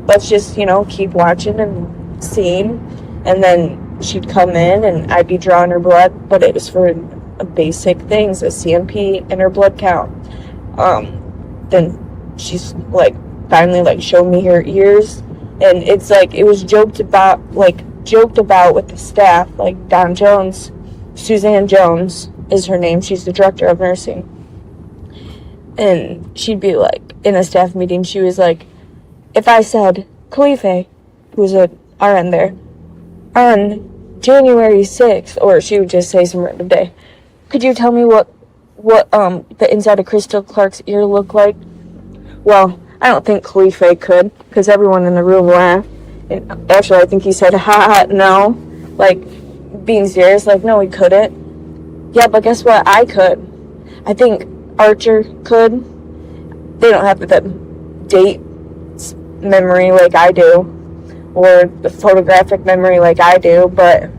Let's just, keep watching and seeing. And then she'd come in and I'd be drawing her blood, but it was for basic things, a CMP and her blood count. Then she's finally showed me her ears, and it's it was joked about with the staff, Don Jones, Suzanne Jones is her name. She's the director of nursing. And she'd be in a staff meeting, she was if I said, Khalife, who's a RN there, on January 6th, or she would just say some random day, could you tell me what the inside of Crystal Clark's ear looked like? Well, I don't think Khalife could, because everyone in the room laughed. And actually, I think he said, ha, no. Being serious, no, he couldn't. Yeah, but guess what? I could. I think Archer could. They don't have the date memory like I do, or the photographic memory like I do, but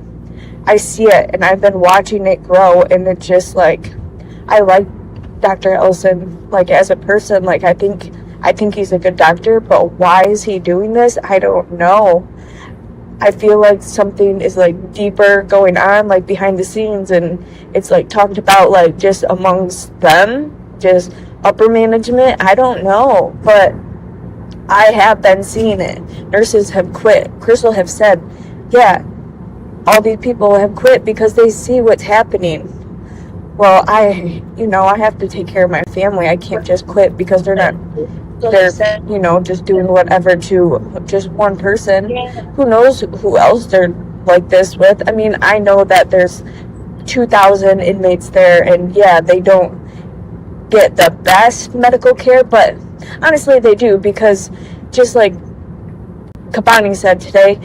I see it, and I've been watching it grow, and it's just I like Dr. Ellison, as a person. I think he's a good doctor, but why is he doing this? I don't know. I feel something is deeper going on, behind the scenes, and it's talked about just amongst them, just upper management. I don't know, but I have been seeing it. Nurses have quit. Crystal have said, yeah, all these people have quit because they see what's happening. Well, I have to take care of my family. I can't just quit because they're just doing whatever to just one person. Who knows who else they're like this with? I mean, I know that there's 2,000 inmates there, and yeah, they don't get the best medical care, but honestly, they do, because just like Kabani said today,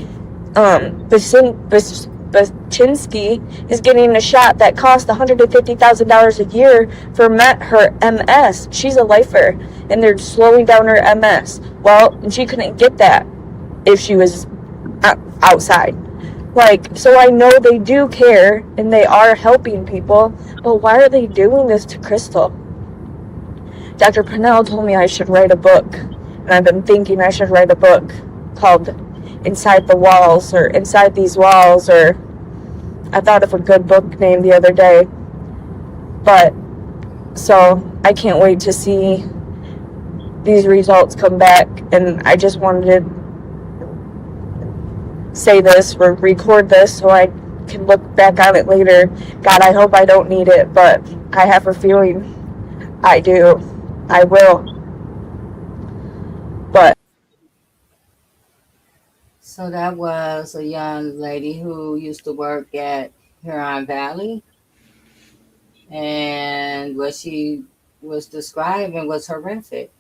Baczynski is getting a shot that cost $150,000 a year for her MS. She's a lifer, and they're slowing down her MS. Well, she couldn't get that if she was outside. So I know they do care, and they are helping people, but why are they doing this to Crystal? Dr. Purnell told me I should write a book, and I've been thinking I should write a book called Inside the Walls, or Inside These Walls, or I thought of a good book name the other day. But so I can't wait to see these results come back, and I just wanted to say this or record this so I can look back on it later. God, I hope I don't need it, but I have a feeling I do. I will. But So that was a young lady who used to work at Huron Valley, and what she was describing was horrific.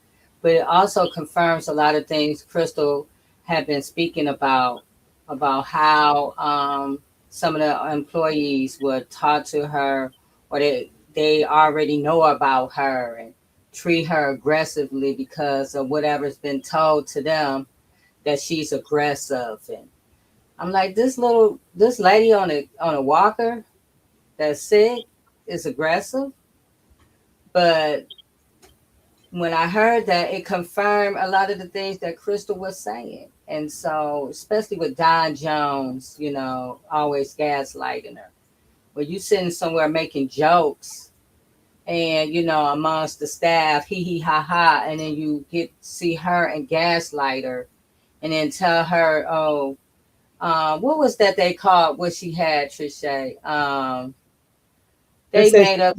But it also confirms a lot of things Crystal had been speaking about how some of the employees would talk to her, or they already know about her and treat her aggressively because of whatever's been told to them, that she's aggressive. And I'm like, this lady on a walker that's sick is aggressive. But when I heard that, it confirmed a lot of the things that Crystal was saying. And so, especially with Don Jones, always gaslighting her. When you sitting somewhere making jokes and amongst the staff, hee hee ha ha, and then you see her and gaslight her, and then tell her, oh, what was that they called what she had, Trisha? They They said, made up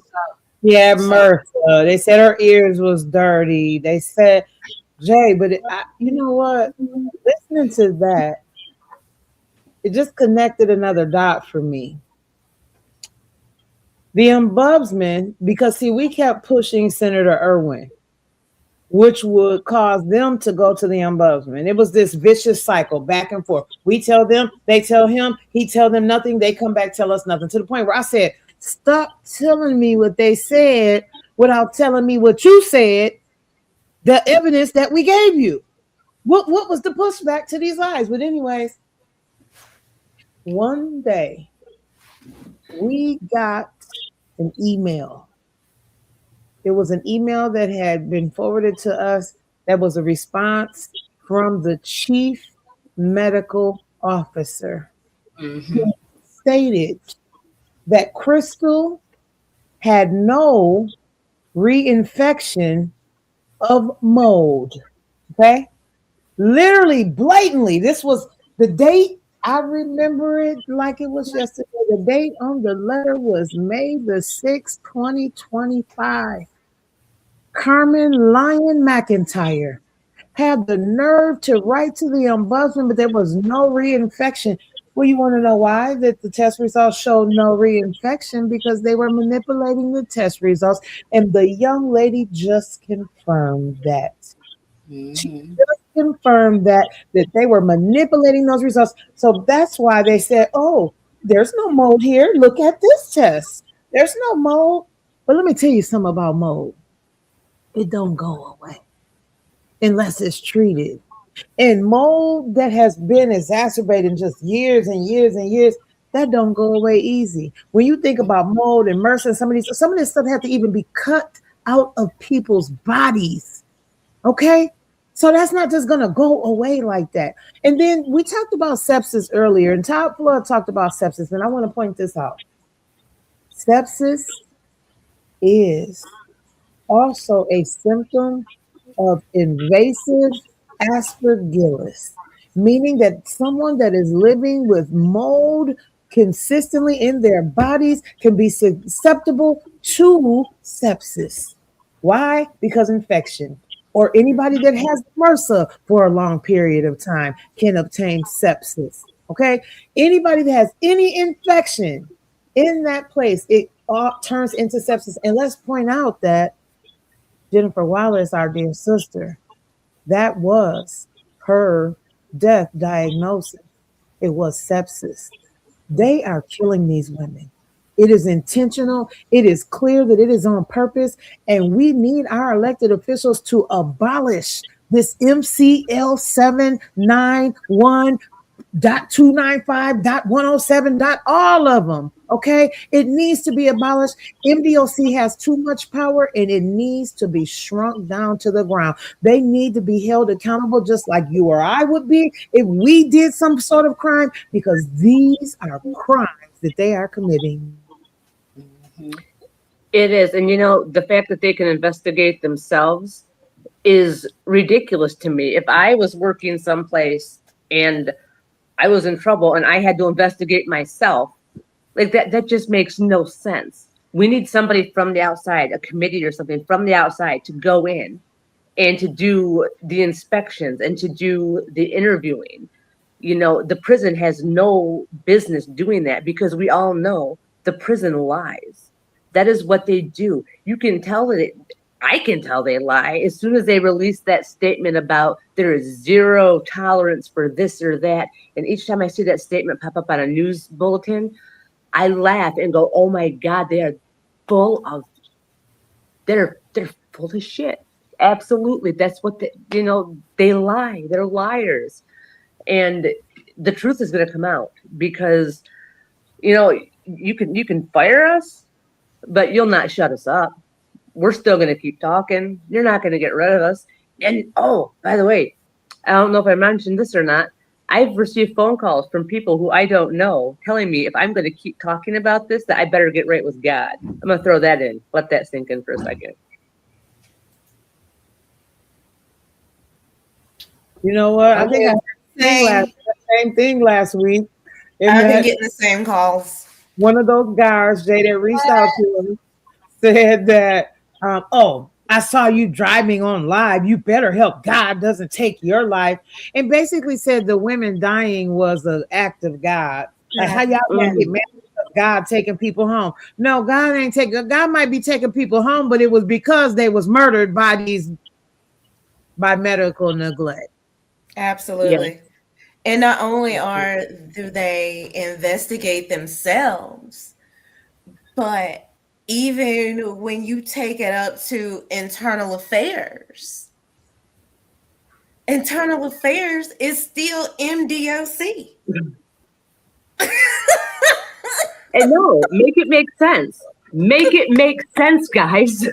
yeah, some. Mirtha. They said her ears was dirty. They said, Jay, but you know what? Listening to that, it just connected another dot for me. The ombudsman, because see, we kept pushing Senator Irwin, which would cause them to go to the ombudsman. It was this vicious cycle back and forth. We tell them, they tell him, he tell them nothing, they come back, tell us nothing, to the point where I said, stop telling me what they said without telling me what you said, the evidence that we gave you. What was the pushback to these lies? But anyways, one day we got an email. It was an email that had been forwarded to us that was a response from the chief medical officer, who stated that Crystal had no reinfection of mold. Okay? Literally, blatantly, this was the date. I remember it like it was yesterday. The date on the letter was May the 6th, 2025. Carmen Lyon McIntyre had the nerve to write to the ombudsman, but there was no reinfection. Well, you want to know why? That the test results showed no reinfection because they were manipulating the test results, and the young lady just confirmed that. She just confirmed that they were manipulating those results. So that's why they said, oh, there's no mold here. Look at this test. There's no mold. But let me tell you something about mold. It don't go away unless it's treated. And mold that has been exacerbated in just years and years and years, that don't go away easy. When you think about mold and MRSA and some of this stuff had to even be cut out of people's bodies. Okay? So that's not just going to go away like that. And then we talked about sepsis earlier, and Todd Flood talked about sepsis, and I want to point this out. Sepsis is also a symptom of invasive aspergillus, meaning that someone that is living with mold consistently in their bodies can be susceptible to sepsis. Why? Because infection. Or anybody that has MRSA for a long period of time can obtain sepsis. Okay? Anybody that has any infection in that place, it all turns into sepsis. And let's point out that Jennifer Wallace, our dear sister, that was her death diagnosis. It was sepsis. They are killing these women. It is intentional. It is clear that it is on purpose. And we need our elected officials to abolish this MCL 791.295.107. All of them. Okay. It needs to be abolished. MDOC has too much power and it needs to be shrunk down to the ground. They need to be held accountable just like you or I would be if we did some sort of crime, because these are crimes that they are committing. It is. And the fact that they can investigate themselves is ridiculous to me. If I was working someplace and I was in trouble and I had to investigate myself, like that just makes no sense. We need somebody from the outside, a committee or something from the outside, to go in and to do the inspections and to do the interviewing. The prison has no business doing that because we all know the prison lies. That is what they do. You can tell that I can tell they lie as soon as they release that statement about there is zero tolerance for this or that. And each time I see that statement pop up on a news bulletin, I laugh and go, oh my God, they're full of shit. Absolutely. That's what they lie. They're liars. And the truth is going to come out because, you can fire us, but you'll not shut us up. We're still going to keep talking. You're not going to get rid of us. And, oh, by the way, I don't know if I mentioned this or not, I've received phone calls from people who I don't know telling me if I'm going to keep talking about this, that I better get right with God. I'm going to throw that in. Let that sink in for a second. You know what? I think I had the same thing last week. I've been getting the same calls. One of those guys, Jay, that reached out to him said that, I saw you driving on live. You better help God doesn't take your life. And basically said the women dying was an act of God. Like, how y'all gonna get mad at God taking people home? No, God ain't taking. God might be taking people home, but it was because they was murdered by medical neglect. Absolutely. Yeah. And not only do they investigate themselves, but even when you take it up to internal affairs is still MDOC. And no, make it make sense. Make it make sense, guys.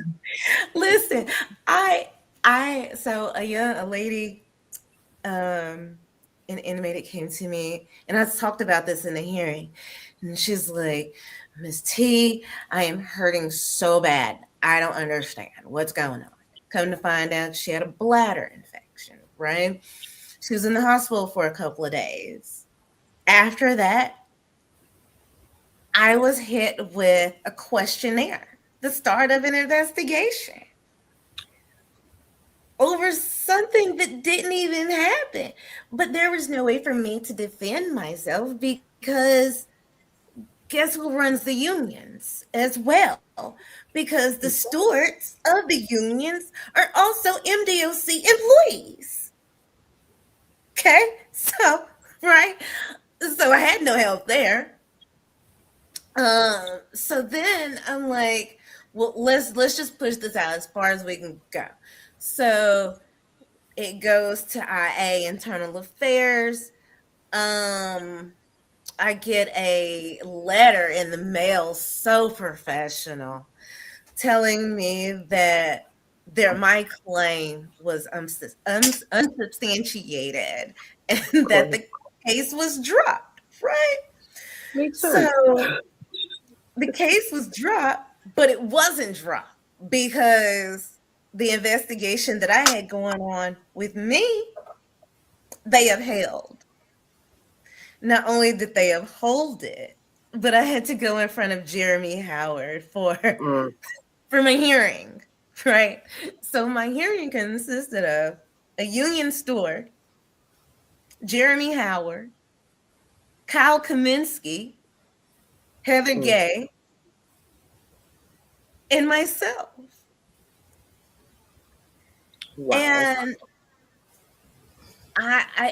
Listen, so a lady, an inmate came to me, and I talked about this in the hearing, and she's like, Miss T, I am hurting so bad. I don't understand what's going on. Come to find out, she had a bladder infection, right? She was in the hospital for a couple of days. After that, I was hit with a questionnaire, the start of an investigation over something that didn't even happen. But there was no way for me to defend myself because guess who runs the unions as well? Because the stewards of the unions are also MDOC employees. Okay, so right, so I had no help there. So then I'm like, well, let's just push this out as far as we can go. So it goes to IA, Internal Affairs. I get a letter in the mail, so professional, telling me that my claim was unsubstantiated and that the case was dropped, right? Makes sense. So the case was dropped, but it wasn't dropped because the investigation that I had going on with me, they upheld. Not only did they uphold it, but I had to go in front of Jeremy Howard for my hearing, right? So my hearing consisted of a union steward, Jeremy Howard, Kyle Kaminsky, Heather Gay, and myself. Wow. And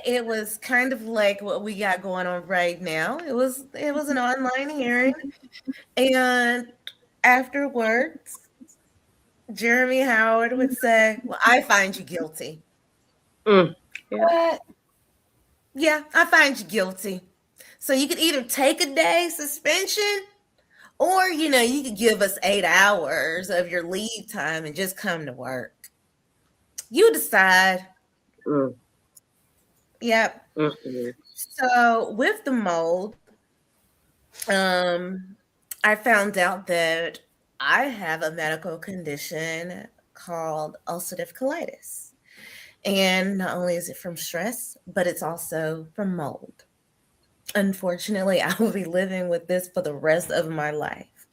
it was kind of like what we got going on right now. It was an online hearing, and afterwards, Jeremy Howard would say, "Well, I find you guilty." Yeah. What? Yeah, I find you guilty. So you could either take a day suspension, or you could give us 8 hours of your leave time and just come to work. You decide. Yep. So with the mold, I found out that I have a medical condition called ulcerative colitis. And not only is it from stress, but it's also from mold. Unfortunately, I will be living with this for the rest of my life.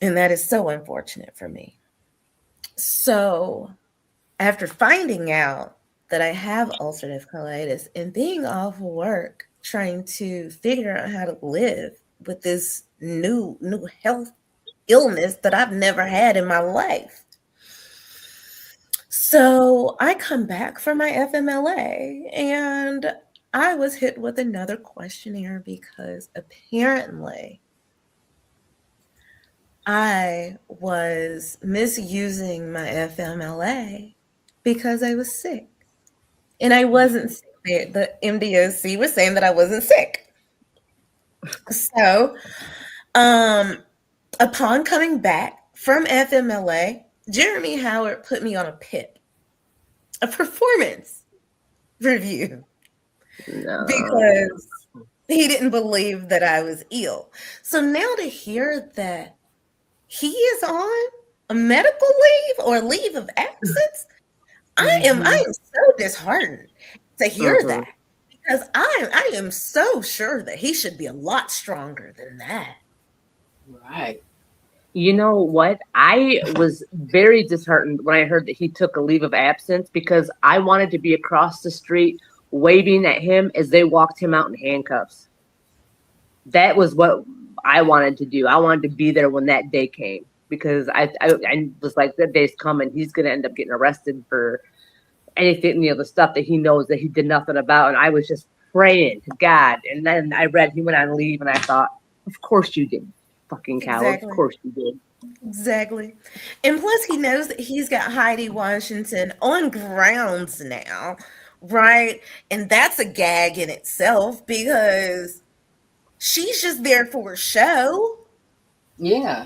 And that is so unfortunate for me. So after finding out that I have ulcerative colitis and being off work, trying to figure out how to live with this new health illness that I've never had in my life. So I come back from my FMLA and I was hit with another questionnaire because apparently I was misusing my FMLA because I was sick. And I wasn't sick. The MDOC was saying that I wasn't sick. So, upon coming back from FMLA, Jeremy Howard put me on a PIP, a performance review. No. because he didn't believe that I was ill. So now to hear that he is on a medical leave or leave of absence, I am so disheartened to hear that, because I am so sure that he should be a lot stronger than that. Right. You know what? I was very disheartened when I heard that he took a leave of absence, because I wanted to be across the street waving at him as they walked him out in handcuffs. That was what I wanted to do. I wanted to be there when that day came, because I was like, that day's coming. He's going to end up getting arrested for anything, the stuff that he knows that he did nothing about. And I was just praying to God. And then I read he went on leave, and I thought, of course you did, fucking coward. Exactly. Of course you did. Exactly. And plus he knows that he's got Heidi Washington on grounds now, right? And that's a gag in itself, because she's just there for a show. Yeah.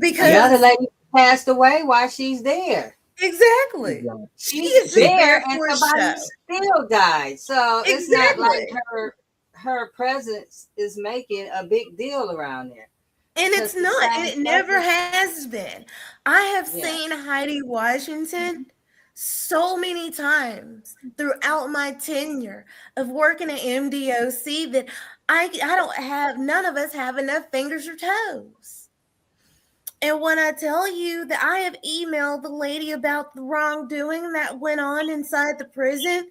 Because the other lady passed away while she's there. Exactly. She's She is there just and for a somebody show. still died. So it's not like Exactly. her presence is making a big deal around there. And it's Because not, and besides it never that, has been. I have Yeah. seen Heidi Washington so many times throughout my tenure of working at MDOC that I don't have, none of us have enough fingers or toes. And when I tell you that I have emailed the lady about the wrongdoing that went on inside the prison,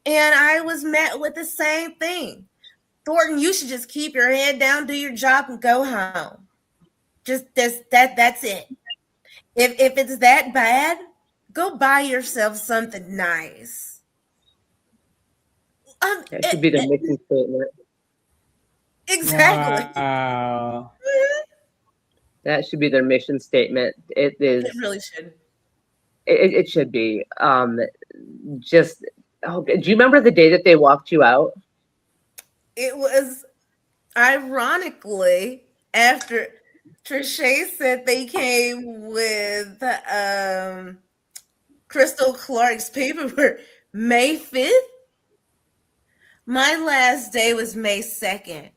and I was met with the same thing. Thornton, you should just keep your head down, do your job, and go home. Just that's it. If it's that bad, go buy yourself something nice. That should be the mission statement. Exactly. Wow. That should be their mission statement. It is. It really should. It should be. Just. Oh, do you remember the day that they walked you out? It was ironically after Trisha said they came with Crystal Clark's paperwork May 5th. My last day was May 2nd,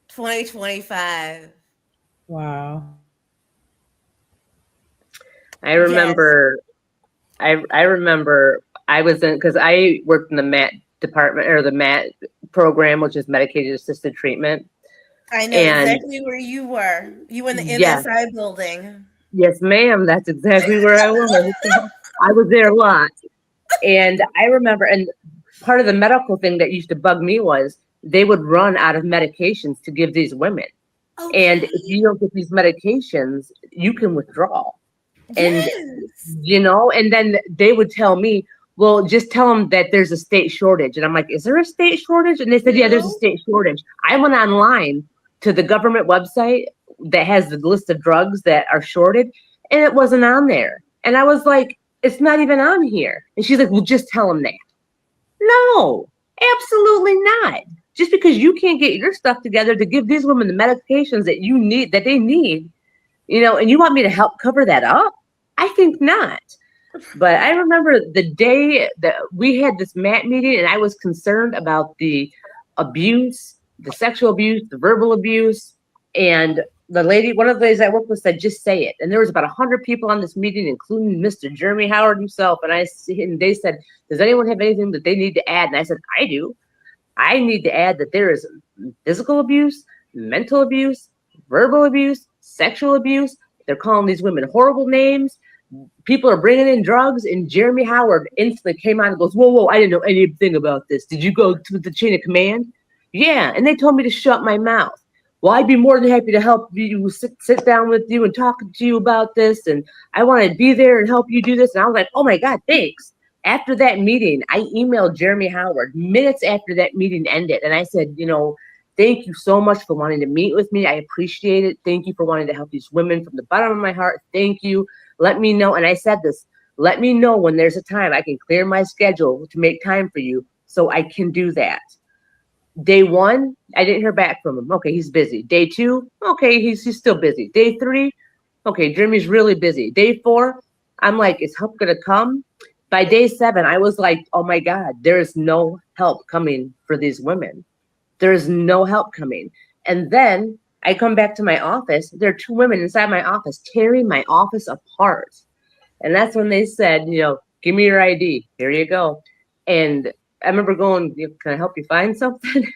2025. Wow. I remember. Yes. I remember I was in, because I worked in the MAT department, or the MAT program, which is medicated assisted treatment. I know exactly where you were. You were in the MSI building. Yes, ma'am. That's exactly where I was. I was there a lot. And I remember, and part of the medical thing that used to bug me was they would run out of medications to give these women. Okay. And if you don't get these medications, you can withdraw. And, and then they would tell me, well, just tell them that there's a state shortage. And I'm like, is there a state shortage? And they said, yeah, there's a state shortage. I went online to the government website that has the list of drugs that are shorted, and it wasn't on there. And I was like, it's not even on here. And she's like, well, just tell them that. No, absolutely not. Just because you can't get your stuff together to give these women the medications that you need, that they need, and you want me to help cover that up? I think not. But I remember the day that we had this MAT meeting, and I was concerned about the abuse, the sexual abuse, the verbal abuse. And the lady, one of the ladies I worked with said, just say it. And there was about 100 people on this meeting, including Mr. Jeremy Howard himself. And they said, does anyone have anything that they need to add? And I said, I do. I need to add that there is physical abuse, mental abuse, verbal abuse, sexual abuse. They're calling these women horrible names. People are bringing in drugs. And Jeremy Howard instantly came on and goes, whoa, I didn't know anything about this. Did you go to the chain of command? Yeah. And they told me to shut my mouth. Well, I'd be more than happy to help you, sit down with you and talk to you about this. And I want to be there and help you do this. And I was like, oh my God, thanks. After that meeting, I emailed Jeremy Howard minutes after that meeting ended. And I said, thank you so much for wanting to meet with me. I appreciate it. Thank you for wanting to help these women from the bottom of my heart. Thank you. Let me know. And I said this, let me know when there's a time I can clear my schedule to make time for you so I can do that. Day 1, I didn't hear back from him. Okay, he's busy. Day 2, okay, he's still busy. Day 3, okay, Jeremy's really busy. Day 4, I'm like, is help gonna come? by day 7, I was like, oh my God, there's no help coming for these women. There's no help coming. And then I come back to my office. There are 2 women inside my office tearing my office apart. And that's when they said, give me your ID. Here you go. And I remember going, can I help you find something?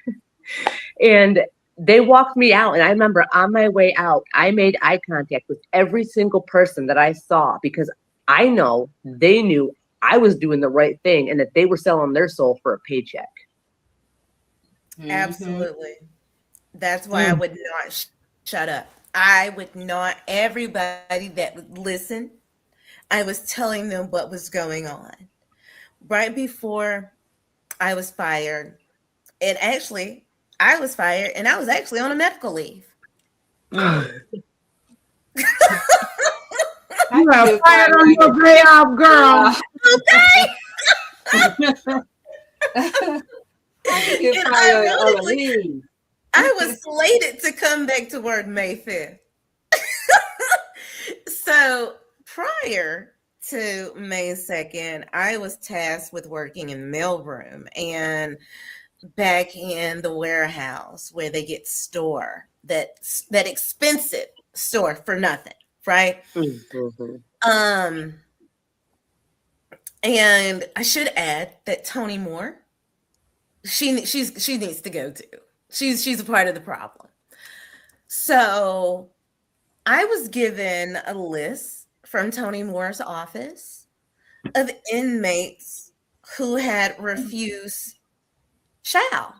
And they walked me out. And I remember on my way out, I made eye contact with every single person that I saw, because I know they knew I was doing the right thing and that they were selling their soul for a paycheck. Absolutely. That's why I would not shut up. I would not. Everybody that would listen, I was telling them what was going on. Right before I was fired, and actually, I was fired, and I was actually on a medical leave. You got fired on your day off, girl. Okay. I was slated to come back to work May 5th. So prior to May 2nd, I was tasked with working in the mailroom and back in the warehouse where they get store, that expensive store for nothing, right? Mm-hmm. And I should add that Tony Moore, she needs to go too. She's a part of the problem. So I was given a list from Tony Moore's office of inmates who had refused chow.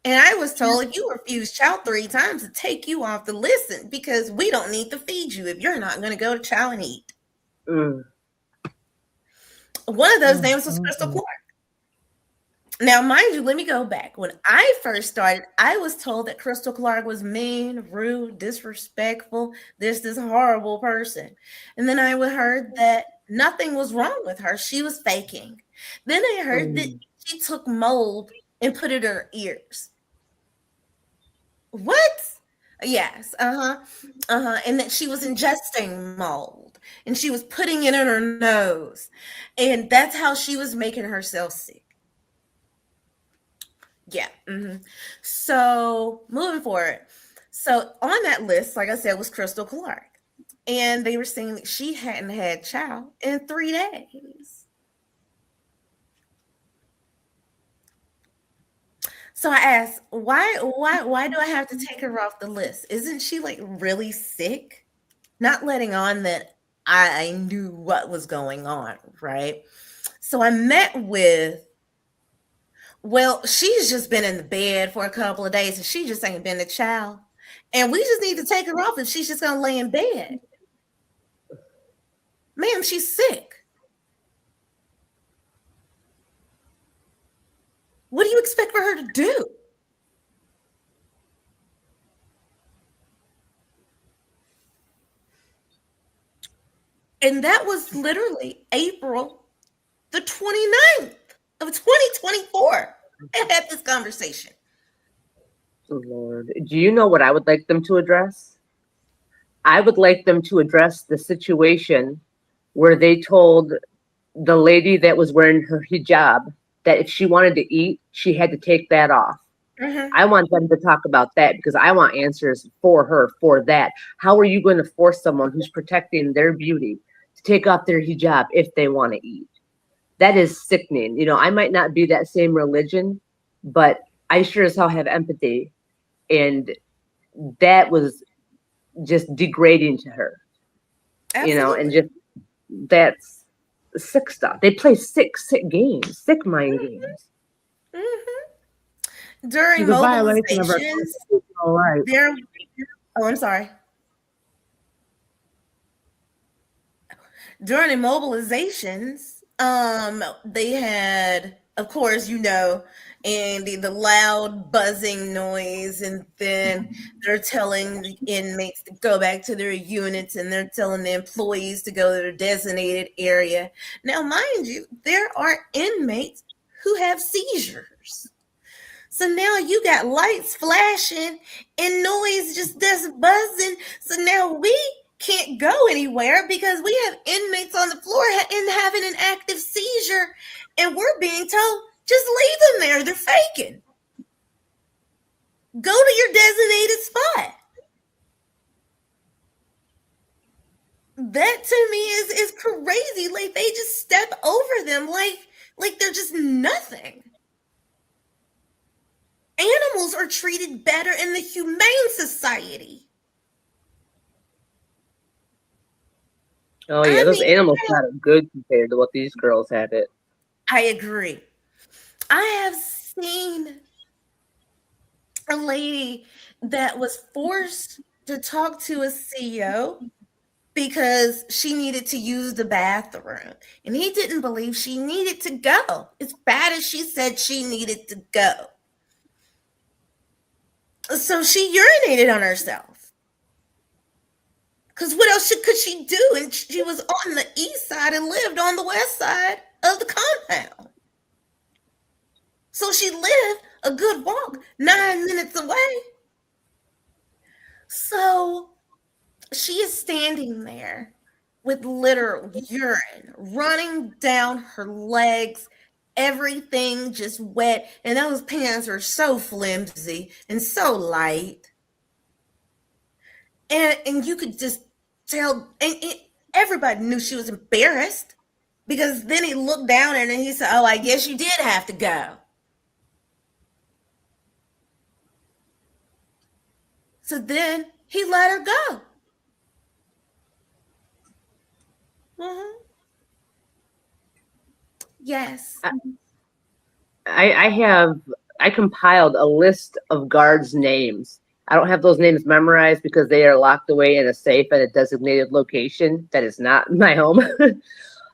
And I was told, if you refuse chow 3 times, to take you off the list because we don't need to feed you if you're not going to go to chow and eat. One of those names was Crystal Clark. Now, mind you, let me go back. When I first started, I was told that Crystal Clark was mean, rude, disrespectful, this horrible person. And then I heard that nothing was wrong with her. She was faking. Then I heard that she took mold and put it in her ears. What? Yes. And that she was ingesting mold and she was putting it in her nose. And that's how she was making herself sick. Yeah. So moving forward. So on that list, like I said, was Crystal Clark. And they were saying that she hadn't had chow in 3 days. So I asked, why do I have to take her off the list? Isn't she like really sick? Not letting on that I knew what was going on, right? So I met with, well, she's just been in the bed for a couple of days and she just ain't been to chow. And we just need to take her off if she's just going to lay in bed. Ma'am, she's sick. What do you expect for her to do? And that was literally April the 29th of 2024. I had this conversation. Oh, Lord. Do you know what I would like them to address? I would like them to address the situation where they told the lady that was wearing her hijab that if she wanted to eat, she had to take that off. I want them to talk about that because I want answers for her for that. How are you going to force someone who's protecting their beauty to take off their hijab if they want to eat? That is sickening. You know, I might not be that same religion, but I sure as hell have empathy. And that was just degrading to her. Absolutely. You know, and just that's sick stuff. They play sick games, sick mind games. During mobilizations, I'm sorry. During mobilizations, they had, of course, you know, and the loud buzzing noise, and then they're telling the inmates to go back to their units, and they're telling the employees to go to their designated area. Now, mind you, there are inmates who have seizures. So now you got lights flashing and noise just buzzing. So now we can't go anywhere because we have inmates on the floor and having an active seizure. danger, and we're being told, just leave them there. They're faking. Go to your designated spot. That to me is crazy. Like, they just step over them like they're just nothing. Animals are treated better in the humane society. Oh yeah, those animals got it good compared to what these girls had it. I agree. I have seen a lady that was forced to talk to a CEO because she needed to use the bathroom. And he didn't believe she needed to go. As bad as she said she needed to go. So she urinated on herself. Because what else could she do? And she was on the east side and lived on the west side of the compound. So she lived a good walk, 9 minutes away. So she is standing there with literal urine running down her legs, everything just wet. And those pants are so flimsy and so light. And you could just tell, and everybody knew she was embarrassed, because then he looked down at her and he said, "Oh, I guess you did have to go." So then he let her go. Mm-hmm. Yes. I compiled a list of guards' names. I don't have those names memorized because they are locked away in a safe at a designated location that is not my home.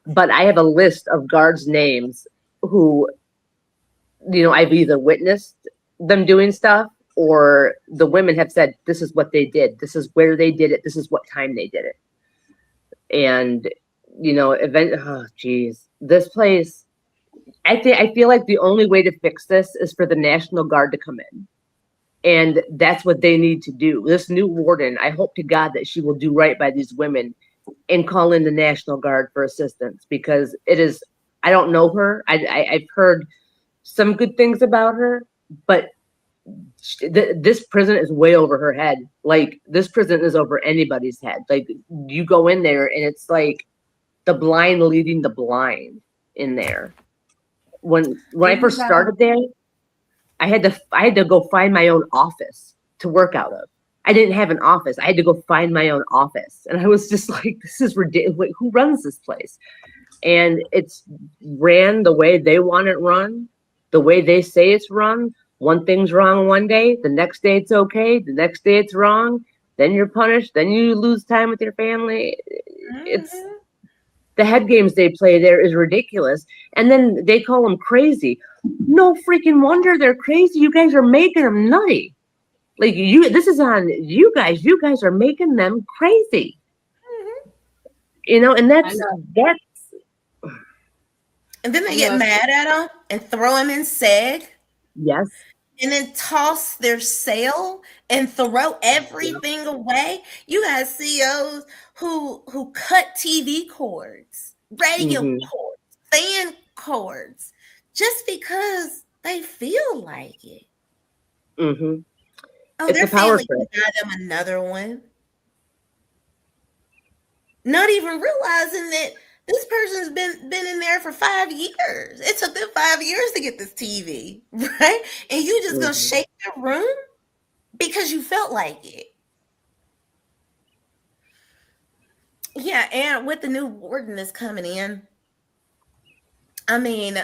But I have a list of guards' names who, I've either witnessed them doing stuff, or the women have said, this is what they did. This is where they did it. This is what time they did it. And, this place, I feel like the only way to fix this is for the National Guard to come in. And that's what they need to do. This new warden, I hope to God that she will do right by these women and call in the National Guard for assistance, because I don't know her. I've heard some good things about her, but this prison is way over her head. Like, this prison is over anybody's head. Like, you go in there and it's like the blind leading the blind in there. When I first started there, I had to go find my own office to work out of. I didn't have an office. I had to go find my own office. And I was just like, this is ridiculous. Wait, who runs this place? And it's ran the way they want it run, the way they say it's run. One thing's wrong one day, the next day it's okay, the next day it's wrong, then you're punished, then you lose time with your family. It's the head games they play there is ridiculous. And then they call them crazy. No freaking wonder they're crazy. You guys are making them nutty. Like, this is on you guys. You guys are making them crazy. And that's. And then they get mad at them and throw them in seg. Yes. And then toss their cell and throw everything away. You got CEOs who cut TV cords, radio cords, fan cords, just because they feel like it. Mm-hmm. Oh, it's their a power family can buy them another one. Not even realizing that this person's been in there for 5 years. It took them 5 years to get this TV, right? And you just gonna shake the room because you felt like it. Yeah, and with the new warden that's coming in, I mean,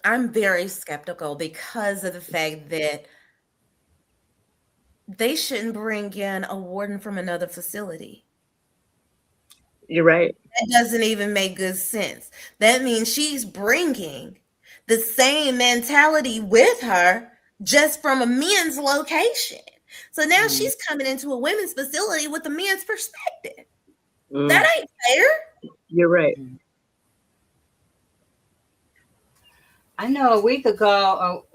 I'm very skeptical because of the fact that they shouldn't bring in a warden from another facility. You're right. That doesn't even make good sense. That means she's bringing the same mentality with her, just from a men's location. So now she's coming into a women's facility with a men's perspective. That ain't fair. You're right. I know a week ago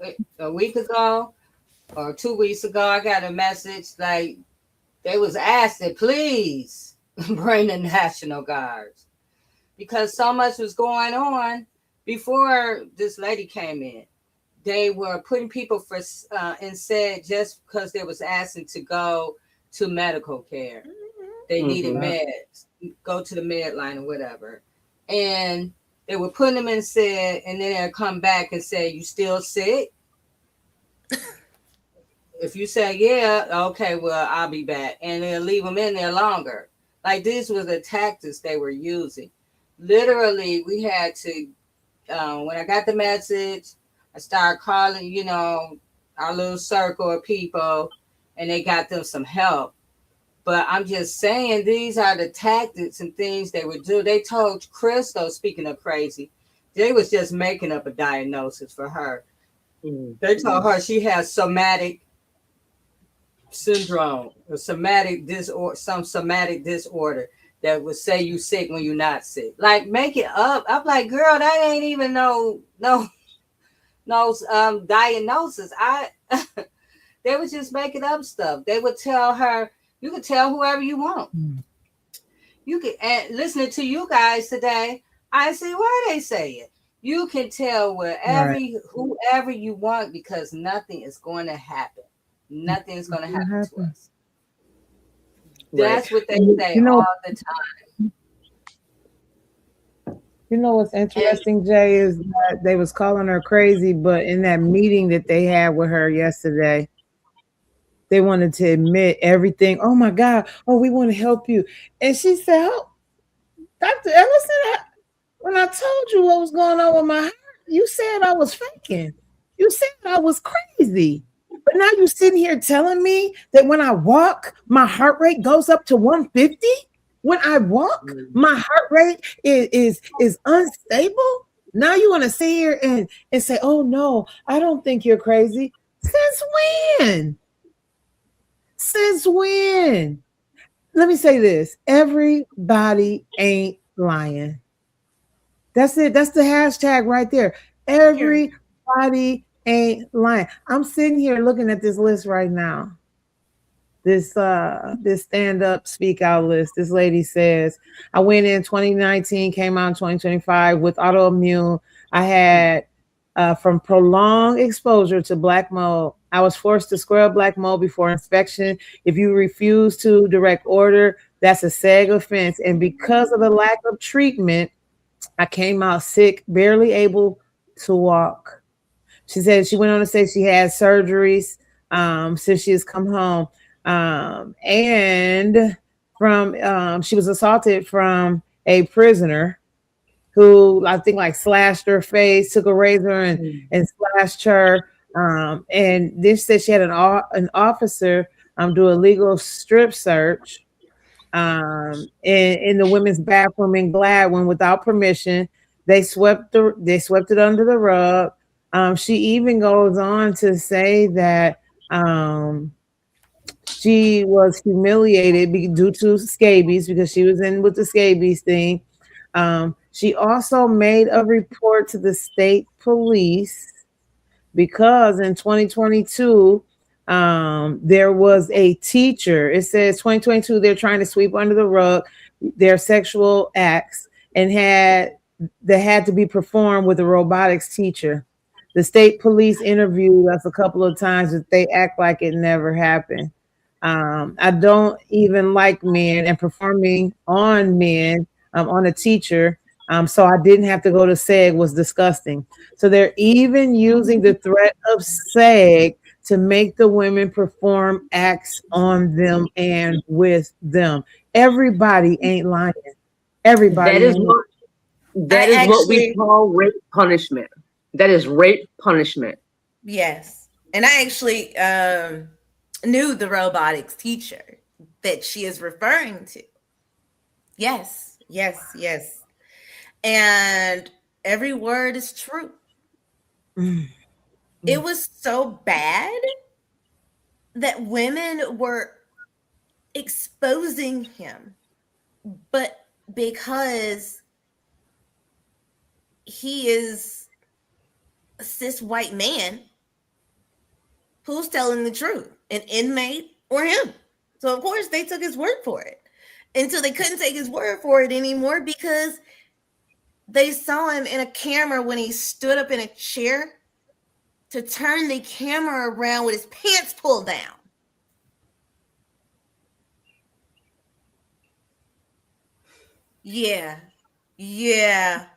or 2 weeks ago, I got a message like they was asked to please bring the National Guards, because so much was going on before this lady came in, they were putting people for in SED just because they was asking to go to medical care. They needed meds, go to the med line or whatever. And they were putting them in SED, and then they'll come back and say, "You still sick?" If you say, "Yeah," okay, well, I'll be back. And they'll leave them in there longer. Like, these were the tactics they were using. Literally, we had to, when I got the message, I started calling, you know, our little circle of people, and they got them some help. But I'm just saying, these are the tactics and things they would do. They told Crystal, speaking of crazy, they was just making up a diagnosis for her. They told her she has somatic syndrome, or somatic disorder, some somatic disorder that would say you sick when you're not sick. Like, make it up. I'm like, girl, that ain't even no diagnosis. They would just making up stuff. They would tell her, you could tell whoever you want. You could, and listening to you guys today, I see why they say it. You can tell whoever you want, because nothing is going to happen. Nothing is going to happen to us. That's what they say all the time. You know what's interesting, Jay, is that they was calling her crazy, but in that meeting that they had with her yesterday, they wanted to admit everything. Oh my God! Oh, we want to help you. And she said, "Oh, Dr. Ellison, when I told you what was going on with my heart, you said I was faking. You said I was crazy. But now you're sitting here telling me that when I walk, my heart rate goes up to 150. When I walk, my heart rate is unstable. Now you want to sit here and say, oh no, I don't think you're crazy. Since when? Since when? Let me say this. Everybody ain't lying. That's it. That's the hashtag right there. Everybody ain't lying. I'm sitting here looking at this list right now. This stand up, speak out list. This lady says, I went in 2019, came out in 2025 with autoimmune. I had from prolonged exposure to black mold. I was forced to scrub black mold before inspection. If you refuse to direct order, that's a SEG offense. And because of the lack of treatment, I came out sick, barely able to walk. She said she went on to say she had surgeries since she has come home. And from she was assaulted from a prisoner who I think like slashed her face, took a razor and slashed her. And this said she had an officer do a legal strip search in the women's bathroom in Gladwin without permission. They swept it under the rug. She even goes on to say that she was humiliated due to scabies because she was in with the scabies thing. She also made a report to the state police because in 2022, there was a teacher. It says 2022, they're trying to sweep under the rug their sexual acts and they had to be performed with a robotics teacher. The state police interviewed us a couple of times, but they act like it never happened. I don't even like men, and performing on men, on a teacher, so I didn't have to go to SEG was disgusting. So they're even using the threat of SEG to make the women perform acts on them and with them. Everybody ain't lying. Everybody. That is what we call rape punishment. That is rape punishment. Yes. And I actually knew the robotics teacher that she is referring to. Yes. And every word is true. It was so bad that women were exposing him, but because he is a cis white man, who's telling the truth, an inmate or him? So of course they took his word for it until they couldn't take his word for it anymore because They saw him in a camera when he stood up in a chair to turn the camera around with his pants pulled down. Yeah. Yep.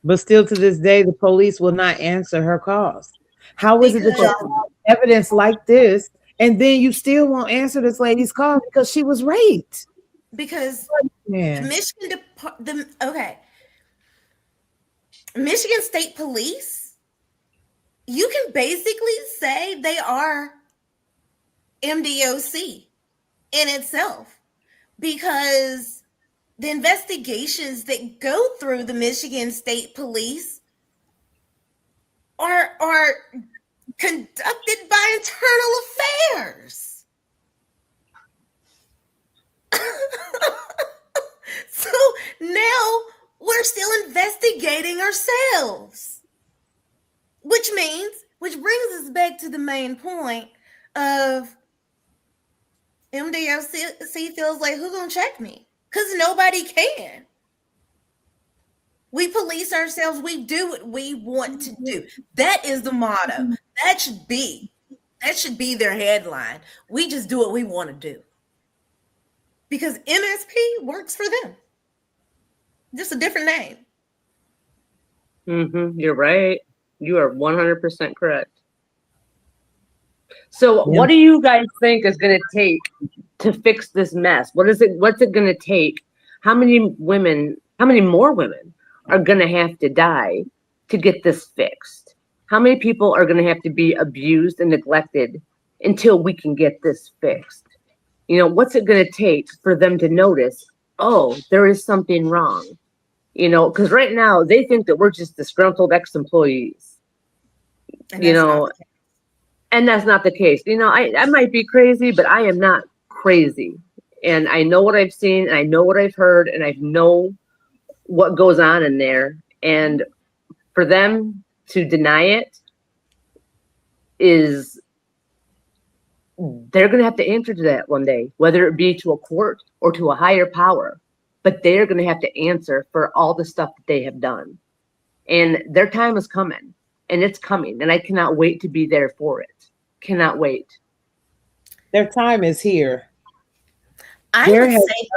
But still to this day, the police will not answer her calls. How is it that y'all have evidence like this and then you still won't answer this lady's call because she was raped? Because Yeah. Michigan State Police, you can basically say they are MDOC in itself, because the investigations that go through the Michigan State Police are conducted by internal affairs. So now we're still investigating ourselves, which brings us back to the main point of MDOC feels like, who gonna check me? Because nobody can. We police ourselves. We do what we want to do. That is the motto. That should be their headline. We just do what we want to do. Because MSP works for them. Just a different name. You're right. You are 100% correct. So what do you guys think is going to take to fix this mess? What's it going to take? How many more women are going to have to die to get this fixed? How many people are going to have to be abused and neglected until we can get this fixed? What's it going to take for them to notice, oh, there is something wrong? Because right now they think that we're just disgruntled ex-employees, and that's not the case. I might be crazy, but I am not crazy. And I know what I've seen, and I know what I've heard, and I know what goes on in there. And for them to deny it they're going to have to answer to that one day, whether it be to a court or to a higher power. But they're going to have to answer for all the stuff that they have done. And their time is coming, and it's coming. And I cannot wait to be there for it. Cannot wait. Their time is here. I would say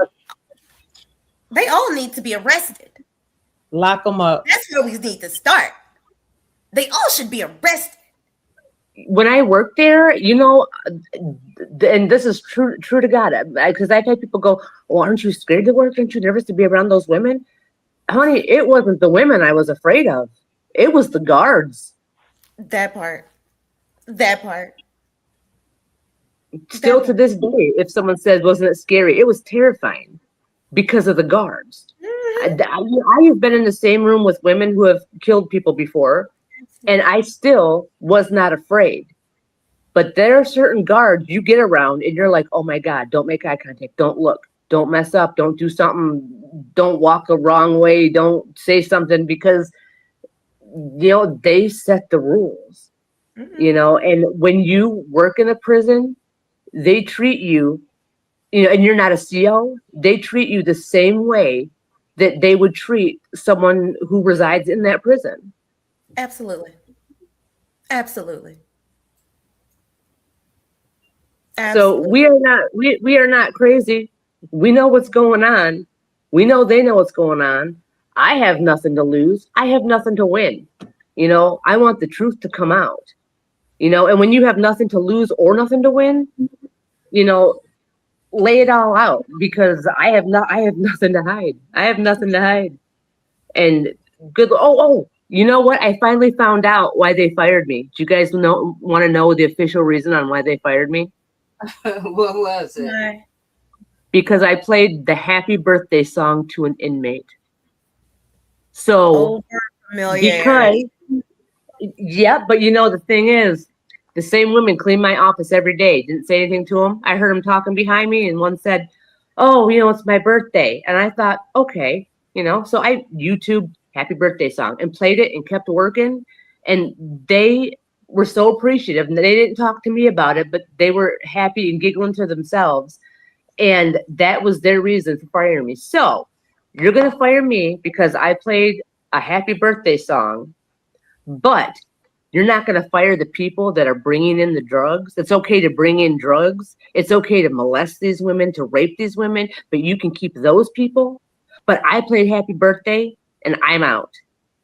they all need to be arrested. Lock them up. That's where we need to start. They all should be arrested. When I worked there, and this is true to God, because I've had people go, "Oh, aren't you scared to work? Aren't you nervous to be around those women?" Honey, it wasn't the women I was afraid of. It was the guards. That part. Still to this day, if someone says, wasn't it scary? It was terrifying because of the guards. I have been in the same room with women who have killed people before, and I still was not afraid. But there are certain guards you get around and you're like, oh my God, don't make eye contact. Don't look. Don't mess up. Don't do something. Don't walk the wrong way. Don't say something, because, they set the rules, and when you work in a prison, they treat you, and you're not a CO, they treat you the same way that they would treat someone who resides in that prison. Absolutely. So we are not crazy. We know what's going on. We know they know what's going on. I have nothing to lose. I have nothing to win. I want the truth to come out. And when you have nothing to lose or nothing to win, lay it all out, because I have nothing to hide. I have nothing to hide. And good. Oh, you know what? I finally found out why they fired me. Do you guys want to know the official reason on why they fired me? What was it? Because I played the happy birthday song to an inmate. So, but the thing is, the same women clean my office every day. Didn't say anything to them. I heard them talking behind me, and one said, oh, it's my birthday. And I thought, okay, so I YouTubed happy birthday song and played it and kept working. And they were so appreciative. And they didn't talk to me about it, but they were happy and giggling to themselves. And that was their reason for firing me. So you're going to fire me because I played a happy birthday song, but you're not going to fire the people that are bringing in the drugs. It's okay to bring in drugs. It's okay to molest these women, to rape these women, but you can keep those people. But I played happy birthday and I'm out.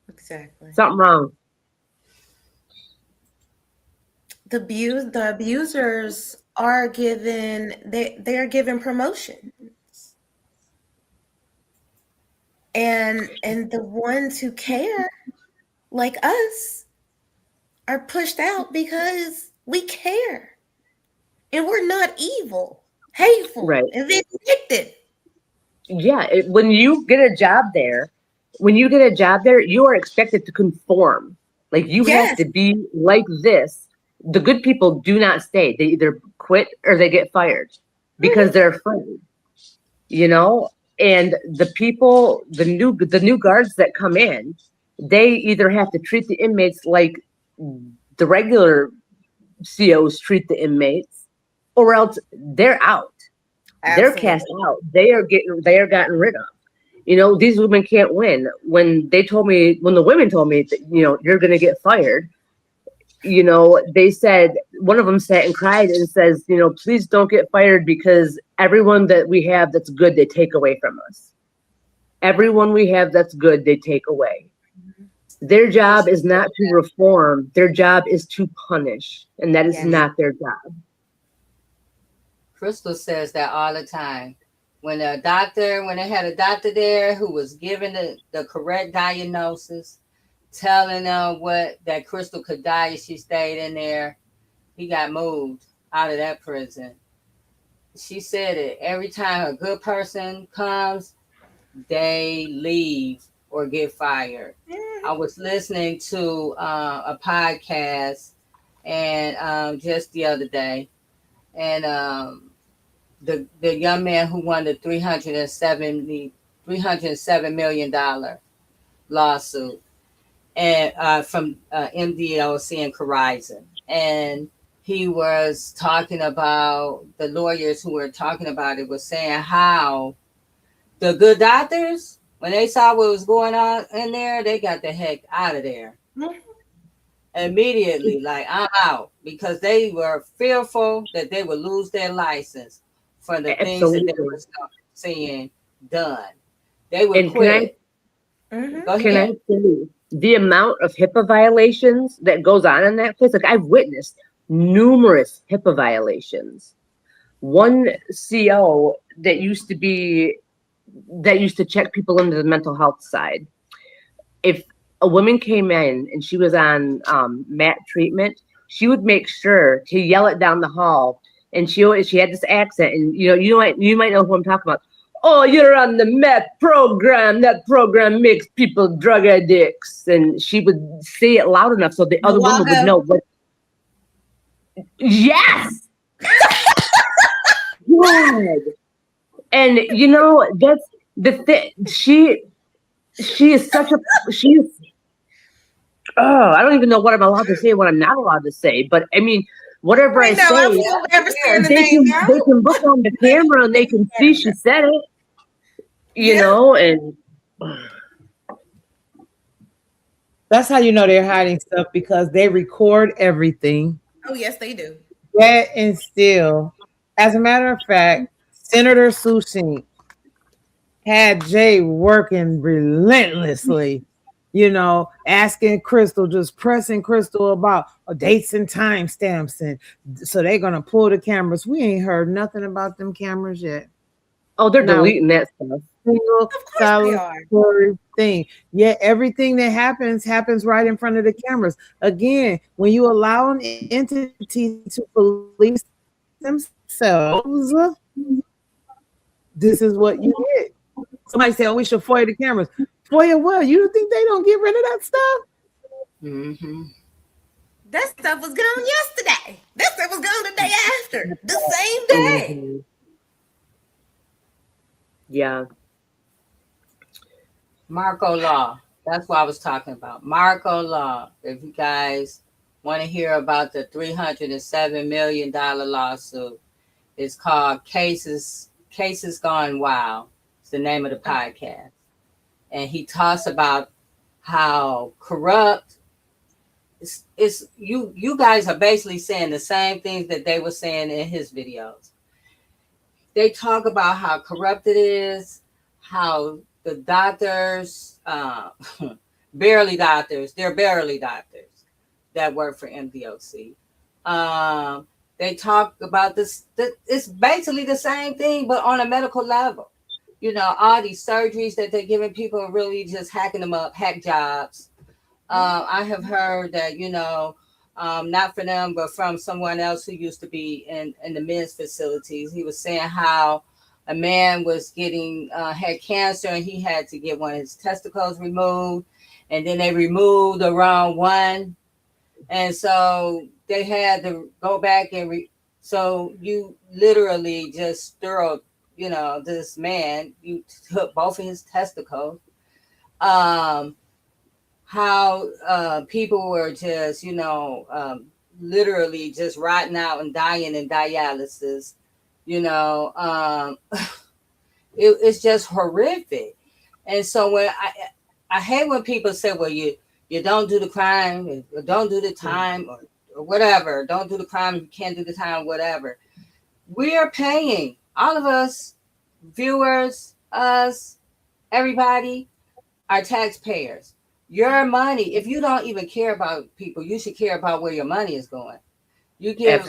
Exactly. Something wrong. The abusers are given, they are given promotion. And the ones who care, like us, are pushed out because we care. And we're not evil, hateful, Right. and vindictive. Yeah. When you get a job there, you are expected to conform. Like you have Yes. to be like this. The good people do not stay. They either quit or they get fired because they're afraid. You know, and the people, the new guards that come in, they either have to treat the inmates like the regular COs treat the inmates, or else they're out. They're cast out. They are gotten rid of. You know, these women can't win. When the women told me that, you know, you're going to get fired, you know, they said, one of them sat and cried and says, you know, please don't get fired because everyone that we have that's good, they take away from us. Everyone we have that's good, they take away. Their job is not to reform. Their job is to punish. And that is not their job. Crystal says that all the time. When they had a doctor there who was giving the correct diagnosis, telling them that Crystal could die if she stayed in there, he got moved out of that prison. She said it. Every time a good person comes, they leave or get fired. I was listening to a podcast and just the other day, and the young man who won the $307 million lawsuit and from MDLC and Correctional, and he was talking about, the lawyers who were talking about it was saying how the good doctors, when they saw what was going on in there, they got the heck out of there immediately. Like, I'm out, because they were fearful that they would lose their license for the things that they were seeing done. They would quit. Can I tell you the amount of HIPAA violations that goes on in that place? Like, I've witnessed numerous HIPAA violations. One CO that used to check people into the mental health side. If a woman came in and she was on MAT treatment, she would make sure to yell it down the hall. And she had this accent, and you might know who I'm talking about. Oh, you're on the MAT program. That program makes people drug addicts. And she would say it loud enough so the other woman would know what. Yes. Good. And that's the thing. She is such a I don't even know what I'm allowed to say, what I'm not allowed to say. But I mean, whatever I say, they can look on the camera and they can see she said it. And that's how you know they're hiding stuff, because they record everything. Oh, yes, they do. Yet and still, as a matter of fact, Senator Sushing had Jay working relentlessly, asking Crystal, just pressing Crystal about dates and timestamps. And so they're going to pull the cameras. We ain't heard nothing about them cameras yet. Oh, they're deleting that stuff. Single solitary thing. Yet everything that happens right in front of the cameras. Again, when you allow an entity to police themselves, this is what you get. Somebody said, we should FOIA the cameras. FOIA what? You think they don't get rid of that stuff? Mm-hmm. That stuff was gone yesterday. That stuff was gone the day after. The same day. Mm-hmm. Yeah. Marco Law. That's what I was talking about. Marco Law. If you guys want to hear about the $307 million lawsuit, it's called Cases Cases Gone Wild. It's the name of the podcast. And he talks about how corrupt it's you guys are basically saying the same things that they were saying in his videos. They talk about how corrupt it is, how the doctors, barely doctors, they're barely doctors that work for MDOC. They talk about this, it's basically the same thing, but on a medical level. You know, all these surgeries that they're giving people are really just hacking them up, hack jobs. I have heard that, you know, not for them, but from someone else who used to be in the men's facilities. He was saying how a man was had cancer and he had to get one of his testicles removed. And then they removed the wrong one. And so they had to go back and so you literally just throw, you know, this man, you took both of his testicles. How people were just, you know, literally just rotting out and dying in dialysis, you know, it's just horrific. And so when I hate when people say, well, you don't do the crime, or don't do the time, or whatever, don't do the crime, you can't do the time, whatever. We are paying, all of us, viewers, us, everybody, are taxpayers. Your money, if you don't even care about people, you should care about where your money is going. You give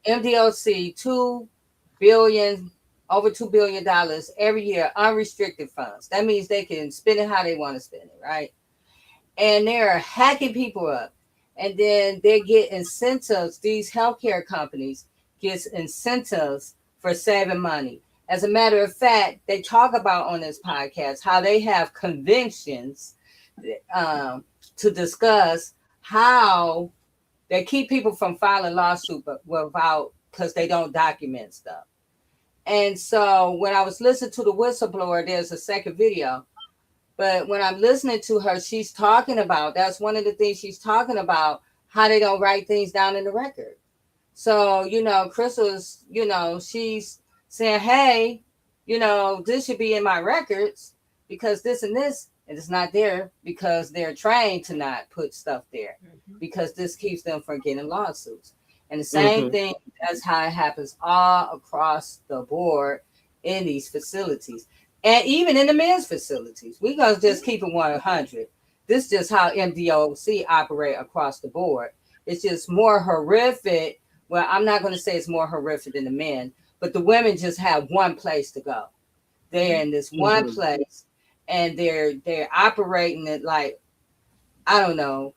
MDOC over $2 billion every year, unrestricted funds. That means they can spend it how they want to spend it, right? And they're hacking people up. And then they get incentives. These healthcare companies get incentives for saving money. As a matter of fact, they talk about on this podcast how they have conventions to discuss how they keep people from filing lawsuits without, because they don't document stuff. And so when I was listening to the whistleblower, there's a second video. But when I'm listening to her, she's talking about, that's one of the things she's talking about, how they don't write things down in the record. So, you know, Crystal's, you know, she's saying, hey, you know, this should be in my records because this and this, and it's not there because they're trained to not put stuff there because this keeps them from getting lawsuits. And the same thing, that's how it happens all across the board in these facilities. And even in the men's facilities, we gonna just keep it 100. This is just how MDOC operate across the board. It's just more horrific. Well, I'm not gonna say it's more horrific than the men, but the women just have one place to go. They're in this one place, and they're operating it like, I don't know.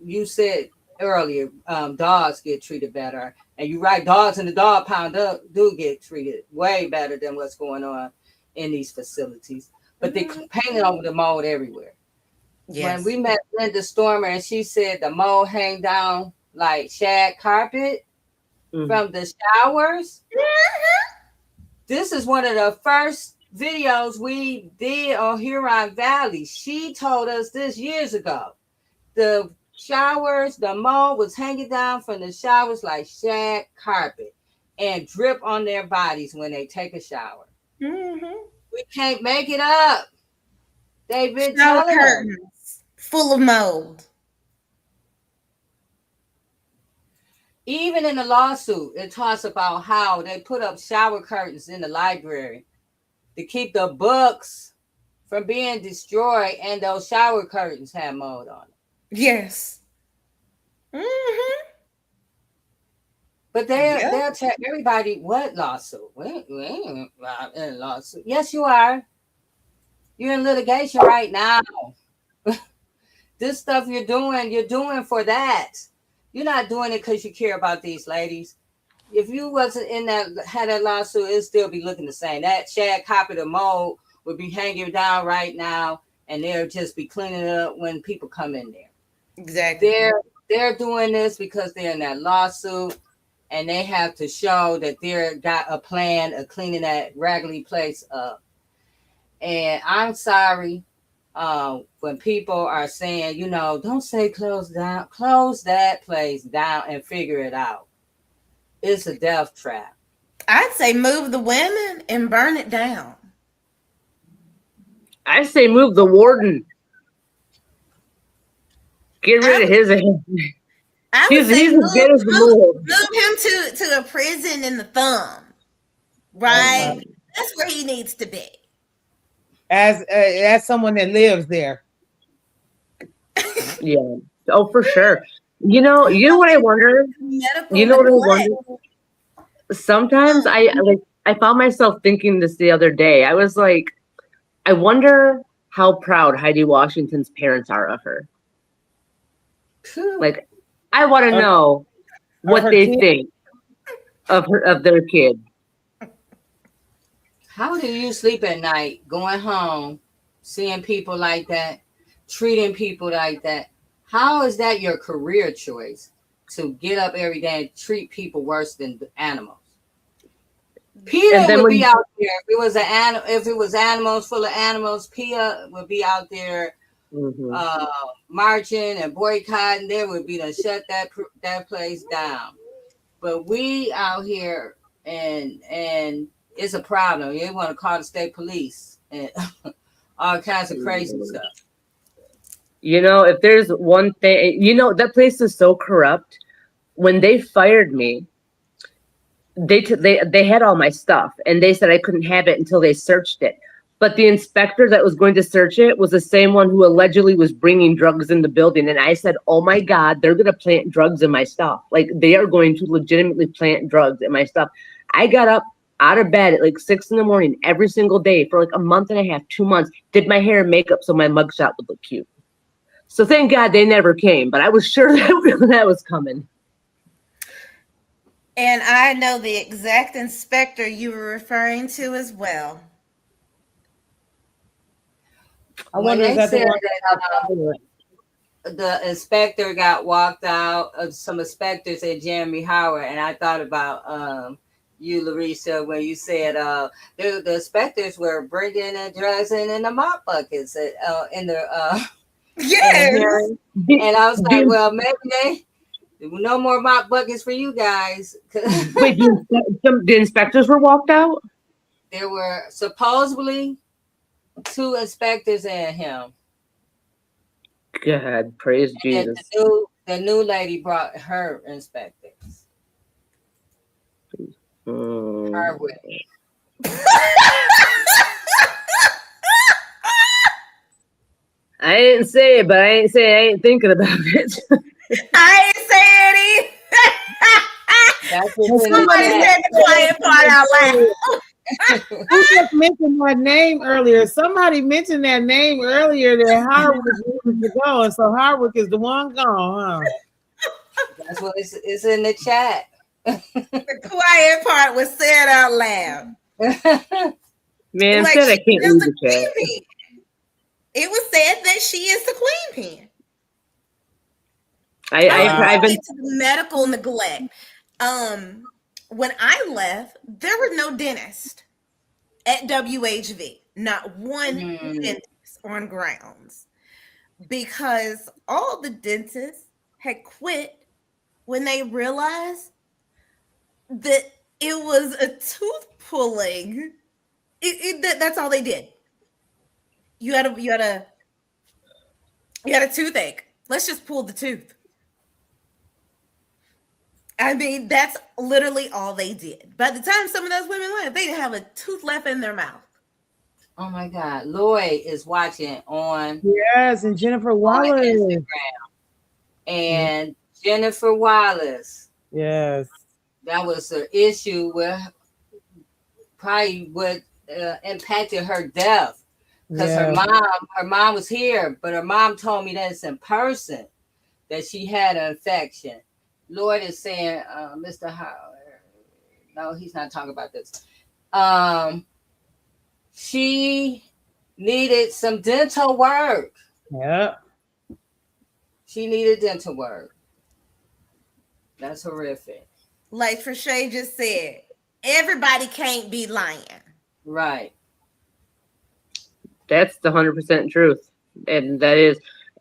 You said earlier, dogs get treated better, and you're right. Dogs in the dog pound do get treated way better than what's going on in these facilities. But they painted over the mold everywhere. Yes. When we met Linda Stormer, and she said the mold hang down like shag carpet from the showers. This is one of the first videos we did on Huron Valley. She told us this years ago. The showers, the mold was hanging down from the showers like shag carpet and drip on their bodies when they take a shower. We can't make it up. They've been telling us. Full of mold. Even in the lawsuit, it talks about how they put up shower curtains in the library to keep the books from being destroyed, and those shower curtains have mold on them. Yes. But they'll tell everybody, what lawsuit? We ain't in a lawsuit. Yes, you are. You're in litigation right now. This stuff you're doing for that. You're not doing it because you care about these ladies. If you wasn't had that lawsuit, it'd still be looking the same. That shag carpet of mold would be hanging down right now, and they'll just be cleaning it up when people come in there. Exactly. They're doing this because they're in that lawsuit, and they have to show that they're got a plan of cleaning that raggedy place up. And I'm sorry when people are saying, you know, don't say close down, close that place down and figure it out. It's a death trap. I'd say move the women and burn it down. I say move the warden. Get rid of his. I would say He's move, as good as the mold. move him to a prison in the thumb. Right? That's where he needs to be. As someone that lives there. Yeah. Oh, for sure. You know what I wonder? You know what I wonder? Sometimes I found myself thinking this the other day. I was like, I wonder how proud Heidi Washington's parents are of her. Like, I want to know what they think of their kid. How do you sleep at night, going home, seeing people like that, treating people like that? How is that your career choice, to get up every day and treat people worse than the animals? Peter would be out there if it was animals, full of animals. Peter would be out there marching and boycotting. They would be to shut that place down. But we out here and it's a problem. You want to call the state police and all kinds of crazy stuff. You know, if there's one thing, that place is so corrupt. When they fired me, they had all my stuff, and they said I couldn't have it until they searched it. But the inspector that was going to search it was the same one who allegedly was bringing drugs in the building. And I said, oh my God, they're going to plant drugs in my stuff. Like, they are going to legitimately plant drugs in my stuff. I got up out of bed at like 6 a.m. every single day for like a month and a half, 2 months, did my hair and makeup so my mugshot would look cute. So thank God they never came, but I was sure that was coming. And I know the exact inspector you were referring to as well. When they said that the inspector got walked out, of some inspectors at Jeremy Howard, and I thought about you, Larissa, when you said the inspectors were bringing the drugs in the mop buckets in the yes. And I was like, well, maybe no more mop buckets for you guys. Wait, the inspectors were walked out? There were supposedly 2 inspectors and him. God, praise Jesus. The new lady brought her inspectors. Her with. I didn't say it, but I ain't thinking about it. I ain't saying it. Somebody said the quiet part out loud. Who just mentioned that name earlier? Somebody mentioned that name earlier that Hardwick was to go, and so Hardwick is the one gone, huh? That's what it's in the chat. The quiet part was said out loud. Man, like, said I can't read the chat. It was said that she is the queen pin. I've been to the medical neglect. When I left, there were no dentists at WHV. Not one dentist on grounds, because all the dentists had quit when they realized that it was a tooth pulling. That's all they did. You had a toothache. Let's just pull the tooth. I mean, that's literally all they did. By the time some of those women left, they didn't have a tooth left in their mouth. Oh my God. Lloyd is watching on. Yes, and Jennifer Wallace. Instagram. And Jennifer Wallace. Yes. That was an issue with probably what impacted her death. Because her mom was here, but her mom told me that it's in person that she had an infection. Lloyd is saying, Mr. Howard, no, he's not talking about this. She needed some dental work. Yeah. She needed dental work. That's horrific. Like Trashay just said, everybody can't be lying. Right. That's the 100% truth. And that is,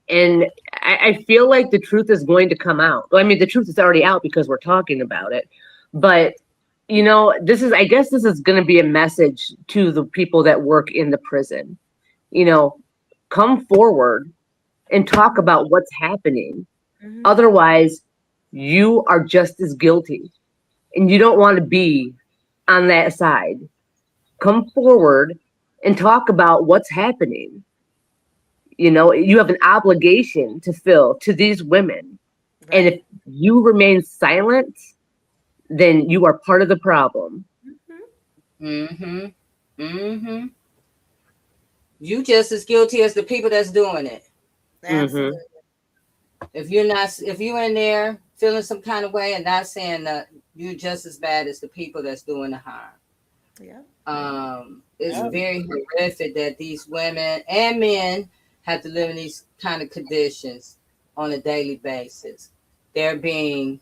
and I feel like the truth is going to come out. Well, I mean, the truth is already out because we're talking about it. But You know, I guess this is going to be a message to the people that work in the prison. You know, come forward and talk about what's happening. Mhm. Otherwise, you are just as guilty, and you don't want to be on that side. Come forward and talk about what's happening. You know, you have an obligation to fill to these women. And if Right. you remain silent, then you are part of the problem. Mm-hmm. Mm-hmm. You just as guilty as the people that's doing it. Absolutely. If you're in there feeling some kind of way and not saying that, you're just as bad as the people that's doing the harm. Yeah. It's Yeah. very horrific that these women and men have to live in these kind of conditions on a daily basis. They're being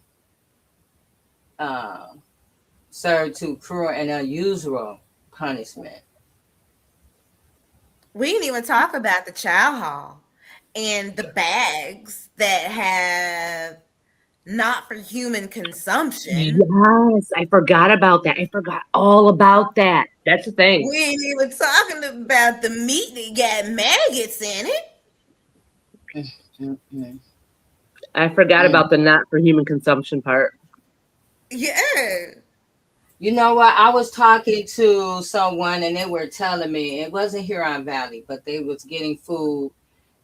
served to cruel and unusual punishment. We didn't even talk about the child hall and the bags that have not for human consumption. Yes, I forgot about that. I forgot all about that. That's the thing. We ain't even talking about the meat that got maggots in it. Mm-mm. I forgot about the not for human consumption part. Yeah. You know what? I was talking to someone and they were telling me it wasn't Huron Valley, but they was getting food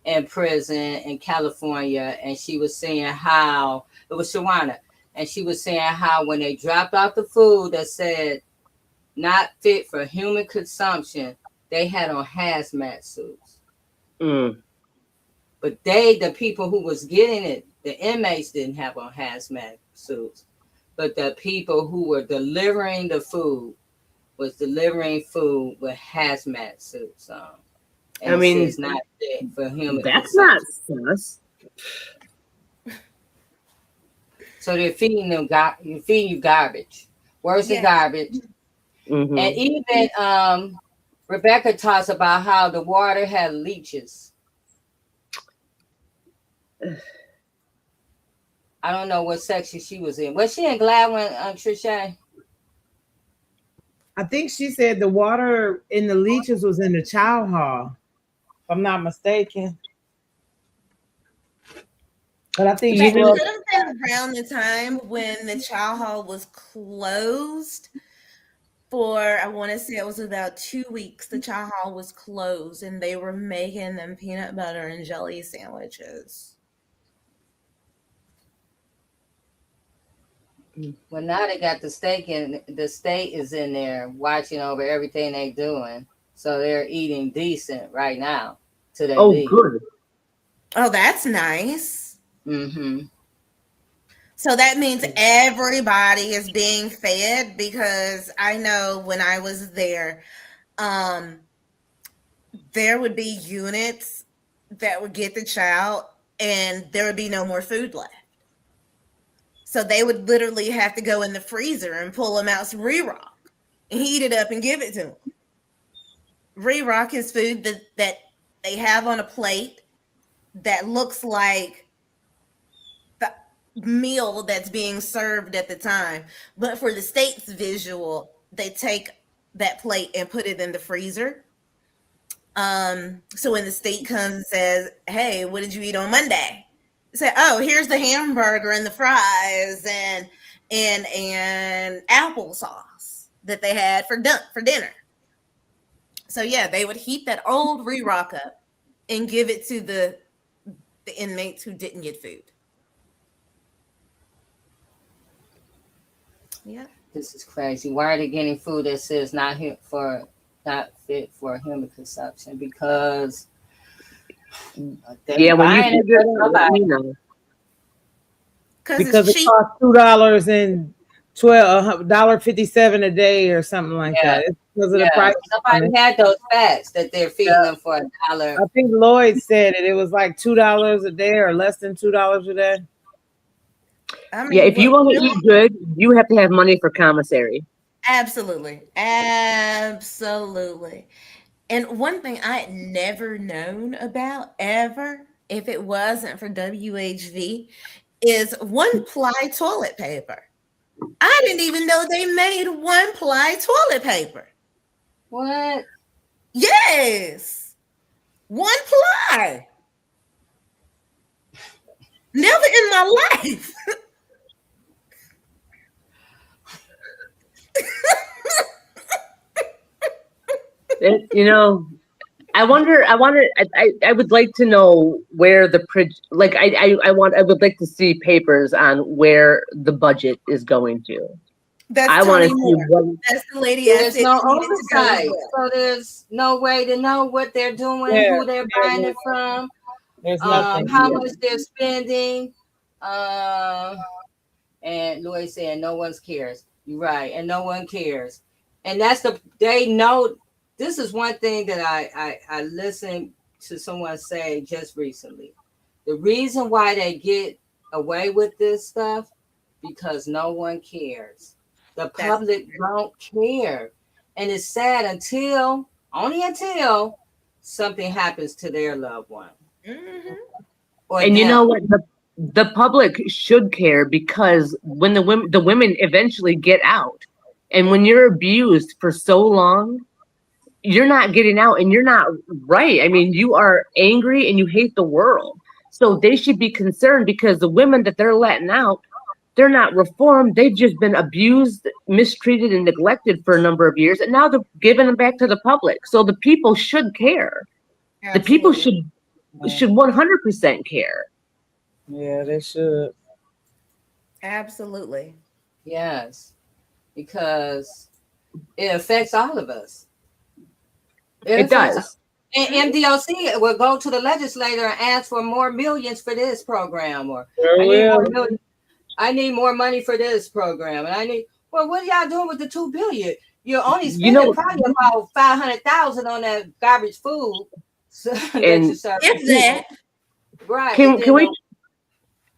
in prison in California, and she was saying how it was Shawana, and she was saying how when they dropped off the food that said not fit for human consumption, they had on hazmat suits. But the people who was getting it, the inmates didn't have on hazmat suits. But the people who were delivering the food was delivering food with hazmat suits on. And I mean, it's not fit for human that's not consumption. sus. So they're feeding you garbage, worse than garbage. Mhm. And even Rebecca talks about how the water had leeches. I don't know what section she was in. Was she in Gladwin, Trisha? I think she said the water in the leeches was in the child hall, if I'm not mistaken. But I think It she was. could have been around the time when the child hall was closed for, I want to say it was about 2 weeks. The child hall was closed and they were making them peanut butter and jelly sandwiches. Well, now they got the state is in there watching over everything they doing. So they're eating decent right now till they leave. Good. Oh, that's nice. Mm-hmm. So that means everybody is being fed, because I know when I was there, there would be units that would get the child and there would be no more food left. So they would literally have to go in the freezer and pull them out some Re-Rock and heat it up and give it to them. Re-Rock is food that they have on a plate that looks like the meal that's being served at the time. But for the state's visual, they take that plate and put it in the freezer. So when the state comes and says, "Hey, what did you eat on Monday?" Say, "Oh, here's the hamburger and the fries and applesauce that they had for dinner." So yeah, they would heat that old Re-Rock up and give it to the inmates who didn't get food. Yeah. This is crazy. Why are they getting food that says not fit for human consumption? Because when you figure it out, you know. Because it costs $2 and $12.57 a day or something like that. It's because of the price. Somebody had those facts that they're feeding them for $1. I think Lloyd said it. It was like $2 a day or less than $2 a day. I mean, yeah, if you want to eat good, you have to have money for commissary. Absolutely. And one thing I had never known about ever, if it wasn't for WHV, is one-ply toilet paper. I didn't even know they made one-ply toilet paper. What? Yes. One ply. Never in my life. You know, I wonder. I would like to know where the like. I would like to see papers on where the budget is going to. That's I want to Tony see Moore. what. That's the lady I There's said no needed to go as oversight, well. so there's no way to know what they're doing, Yeah, who they're buying it from, there's nothing. how much they're spending. And Lloyd said, "No one cares." You're right, and no one cares, and they know. This is one thing that I listened to someone say just recently. The reason why they get away with this stuff because no one cares. The public don't care, and it's sad only until something happens to their loved one. Mm-hmm. And you know what? The public should care because when the women eventually get out, and when you're abused for so long, you're not getting out, and you're not right. I mean, you are angry and you hate the world. So they should be concerned because the women that they're letting out, they're not reformed. They've just been abused, mistreated, and neglected for a number of years, and now they're giving them back to the public. So the people should care. Absolutely. The people should 100% care. Yeah, they should. Absolutely. Yes, because it affects all of us. It does. And MDOC will go to the legislator and ask for more millions for this program, or I need more money for this program, and well, what are y'all doing with the $2 billion? You're only spending probably about 500,000 on that garbage food. So if that, right? Can we?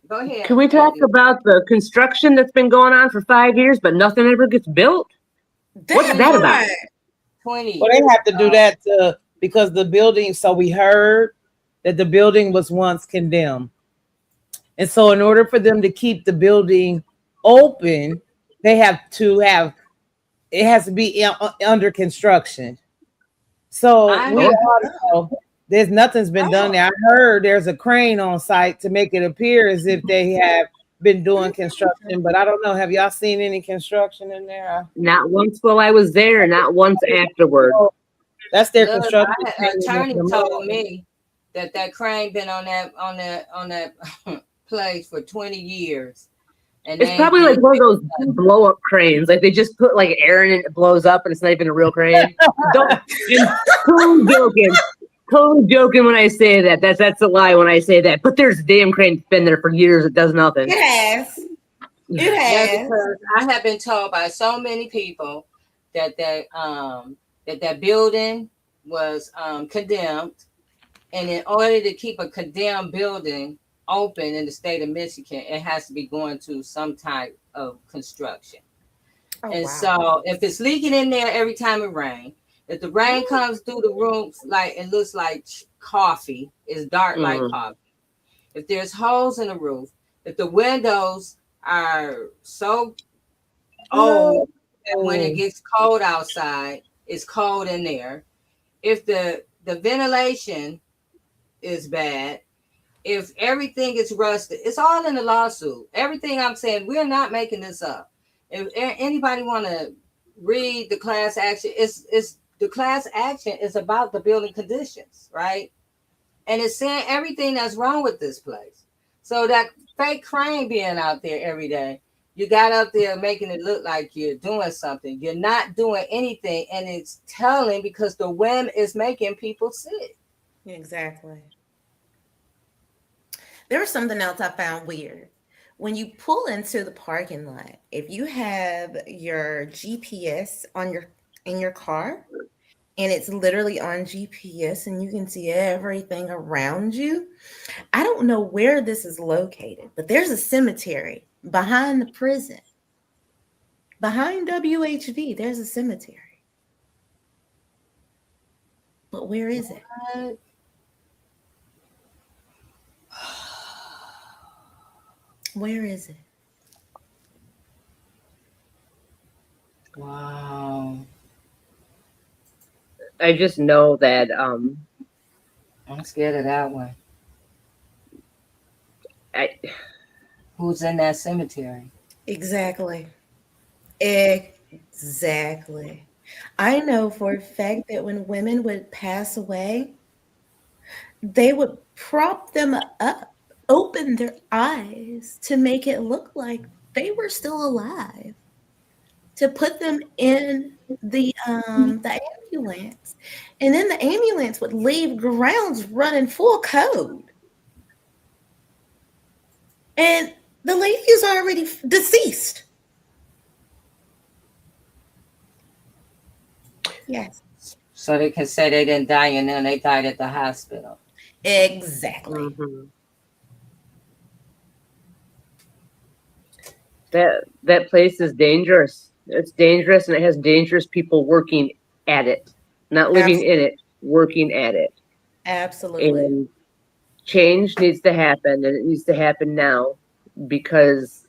Go ahead. Can we talk about the construction that's been going on for 5 years, but nothing ever gets built? What's that about? 20. Well, they have to do that because the building. So we heard that the building was once condemned, and so in order for them to keep the building open, they have to have it has to be under construction. So there's nothing's been done there. I heard there's a crane on site to make it appear as if they have been doing construction, but I don't know. Have y'all seen any construction in there? Not once while I was there, not once afterward. That's their construction. An attorney told me that crane been on that place for 20 years. And it's probably like one of those blow up cranes. Like they just put like air in it, it blows up, and it's not even a real crane. Totally joking when I say that. That's a lie when I say that. But there's a damn crane that's been there for years. It does nothing. It has. Because I have been told by so many people that that building was condemned, and in order to keep a condemned building open in the state of Michigan, it has to be going through some type of construction. So if it's leaking in there every time it rains, if the rain comes through the roof, like it looks like coffee, it's dark like coffee. If there's holes in the roof, if the windows are so old that when it gets cold outside, it's cold in there. If the ventilation is bad, if everything is rusted, it's all in the lawsuit. Everything I'm saying, we're not making this up. If anybody want to read the class action, it's the class action is about the building conditions, right? And it's saying everything that's wrong with this place. So that fake crane being out there every day, you got up there making it look like you're doing something. You're not doing anything, and it's telling because the wind is making people sick. Exactly. There was something else I found weird. When you pull into the parking lot, if you have your GPS in your car, and it's literally on GPS and you can see everything around you, I don't know where this is located, but there's a cemetery behind the prison. Behind WHV, there's a cemetery. But where is it? Where is it? Wow. I just know that I'm scared of that one. I Who's in that cemetery? Exactly. Exactly. I know for a fact that when women would pass away, they would prop them up, open their eyes to make it look like they were still alive, to put them in the ambulance. And then the ambulance would leave grounds running full code. And the lady is already deceased. Yes, So they can say they didn't die and then they died at the hospital. exactly. mhm. That place is dangerous. It's dangerous, and it has dangerous people working at it, not living in it, working at it. Absolutely. And change needs to happen, and it needs to happen now, because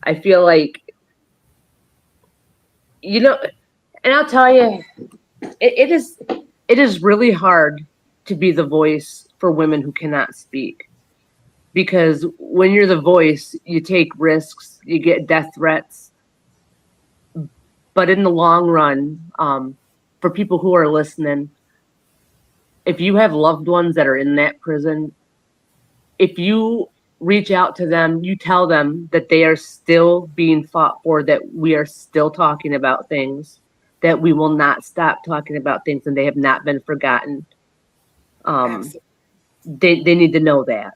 I feel like, you know, and I'll tell you, it is really hard to be the voice for women who cannot speak, because when you're the voice, you take risks, you get death threats. But in the long run, for people who are listening, if you have loved ones that are in that prison, if you reach out to them, you tell them that they are still being fought for, that we are still talking about things, that we will not stop talking about things, and they have not been forgotten. Absolutely. They need to know that.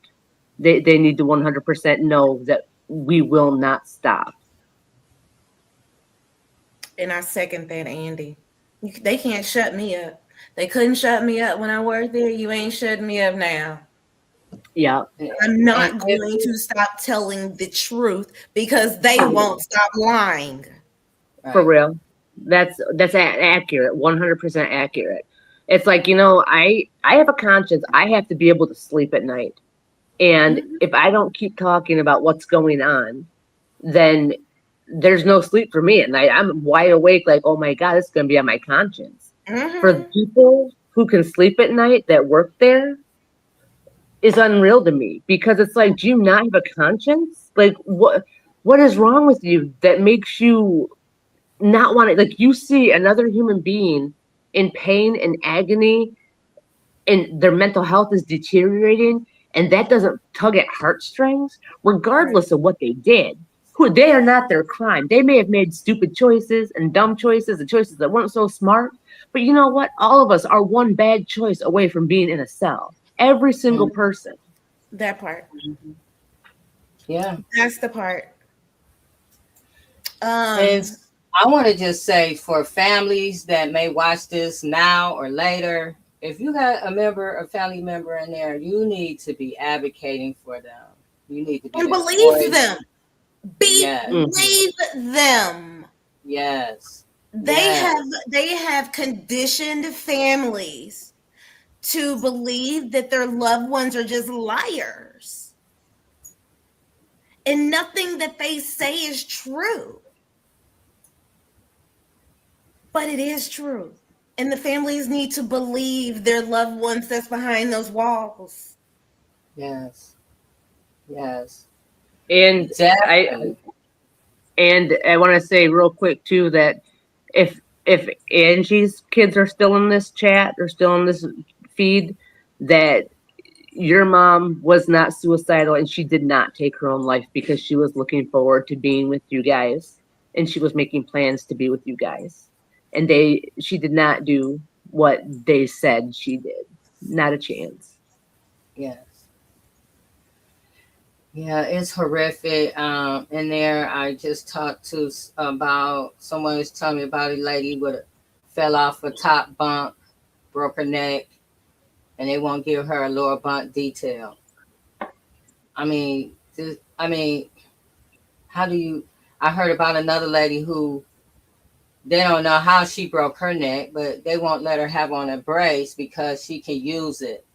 They need to 100% know that we will not stop. And I second that, Andy. They can't shut me up. They couldn't shut me up when I worked there. You ain't shutting me up now. Yeah. I'm not going to stop telling the truth because they won't stop lying. For real. That's accurate, 100% accurate. It's like, I have a conscience. I have to be able to sleep at night. And if I don't keep talking about what's going on, then there's no sleep for me at night. I'm wide awake, like, oh my God, it's going to be on my conscience. For the people who can sleep at night that work there, is unreal to me, because it's like, do you not have a conscience? Like, what is wrong with you that makes you not want to, like, you see another human being in pain and agony, and their mental health is deteriorating, and that doesn't tug at heartstrings, regardless of what they did. Who they are not their crime. They may have made stupid choices and dumb choices and choices that weren't so smart, but you know what? All of us are one bad choice away from being in a cell. Every single person. That part. Yeah. That's the part. And I want to just say, for families that may watch this now or later, if you got a family member in there, you need to be advocating for them. You need to be and believe them. Believe them. Yes. They have conditioned families to believe that their loved ones are just liars. And nothing that they say is true. But it is true. And the families need to believe their loved ones that's behind those walls. Yes. Yes. And I want to say real quick too that if Angie's kids are still in this chat or still in this feed, that your mom was not suicidal, and she did not take her own life because she was looking forward to being with you guys, and she was making plans to be with you guys, and she did not do what they said she did. Not a chance. Yes. Yeah, it's horrific. In there, I just talked to about someone was telling me about a lady fell off a top bunk, broke her neck, and they won't give her a lower bunk detail. I mean, how do you? I heard about another lady who they don't know how she broke her neck, but they won't let her have on a brace because she can use it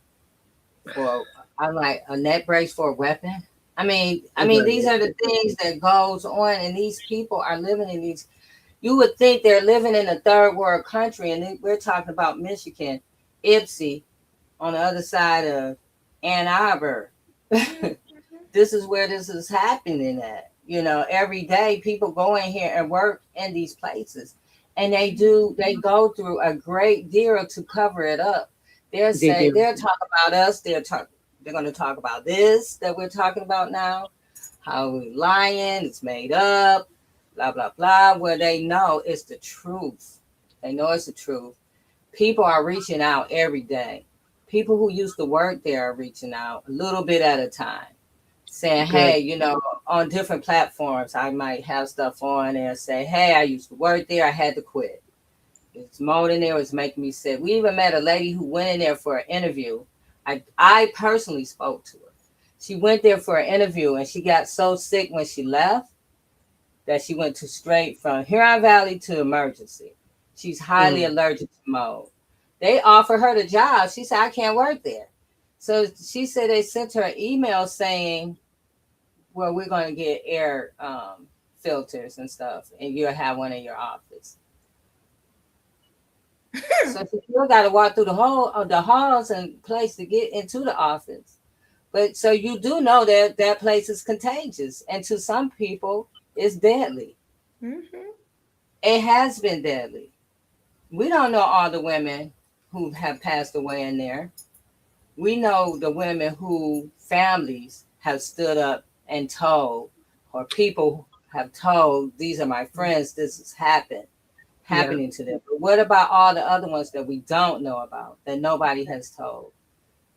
for. I'm like, a neck brace for a weapon. I mean, these are the things that goes on, and these people are living in these. You would think they're living in a third world country, and we're talking about Michigan, Ypsi, on the other side of Ann Arbor. This is where this is happening at. You know, every day people go in here and work in these places, and they go through a great deal to cover it up. They'll talk about us. They're going to talk about this that we're talking about now, how we're lying, it's made up, blah, blah, blah, where they know it's the truth. They know it's the truth. People are reaching out every day. People who used to work there are reaching out a little bit at a time, saying, hey, you know, on different platforms, I might have stuff on there and say, hey, I used to work there. I had to quit. It's more in there. It's making me sick. We even met a lady who went in there for an interview. I personally spoke to her. She went there for an interview, and she got so sick when she left that she went to straight from Huron Valley to emergency. She's highly allergic to mold. They offered her the job. She said, I can't work there. So she said they sent her an email saying, well, we're going to get air filters and stuff, and you'll have one in your office. So she still got to walk through the halls and place to get into the office. But so you do know that that place is contagious, and to some people, it's deadly. Mm-hmm. It has been deadly. We don't know all the women who have passed away in there. We know the women who families have stood up and told, or people have told, these are my friends, this has happening to them. But what about all the other ones that we don't know about, that nobody has told,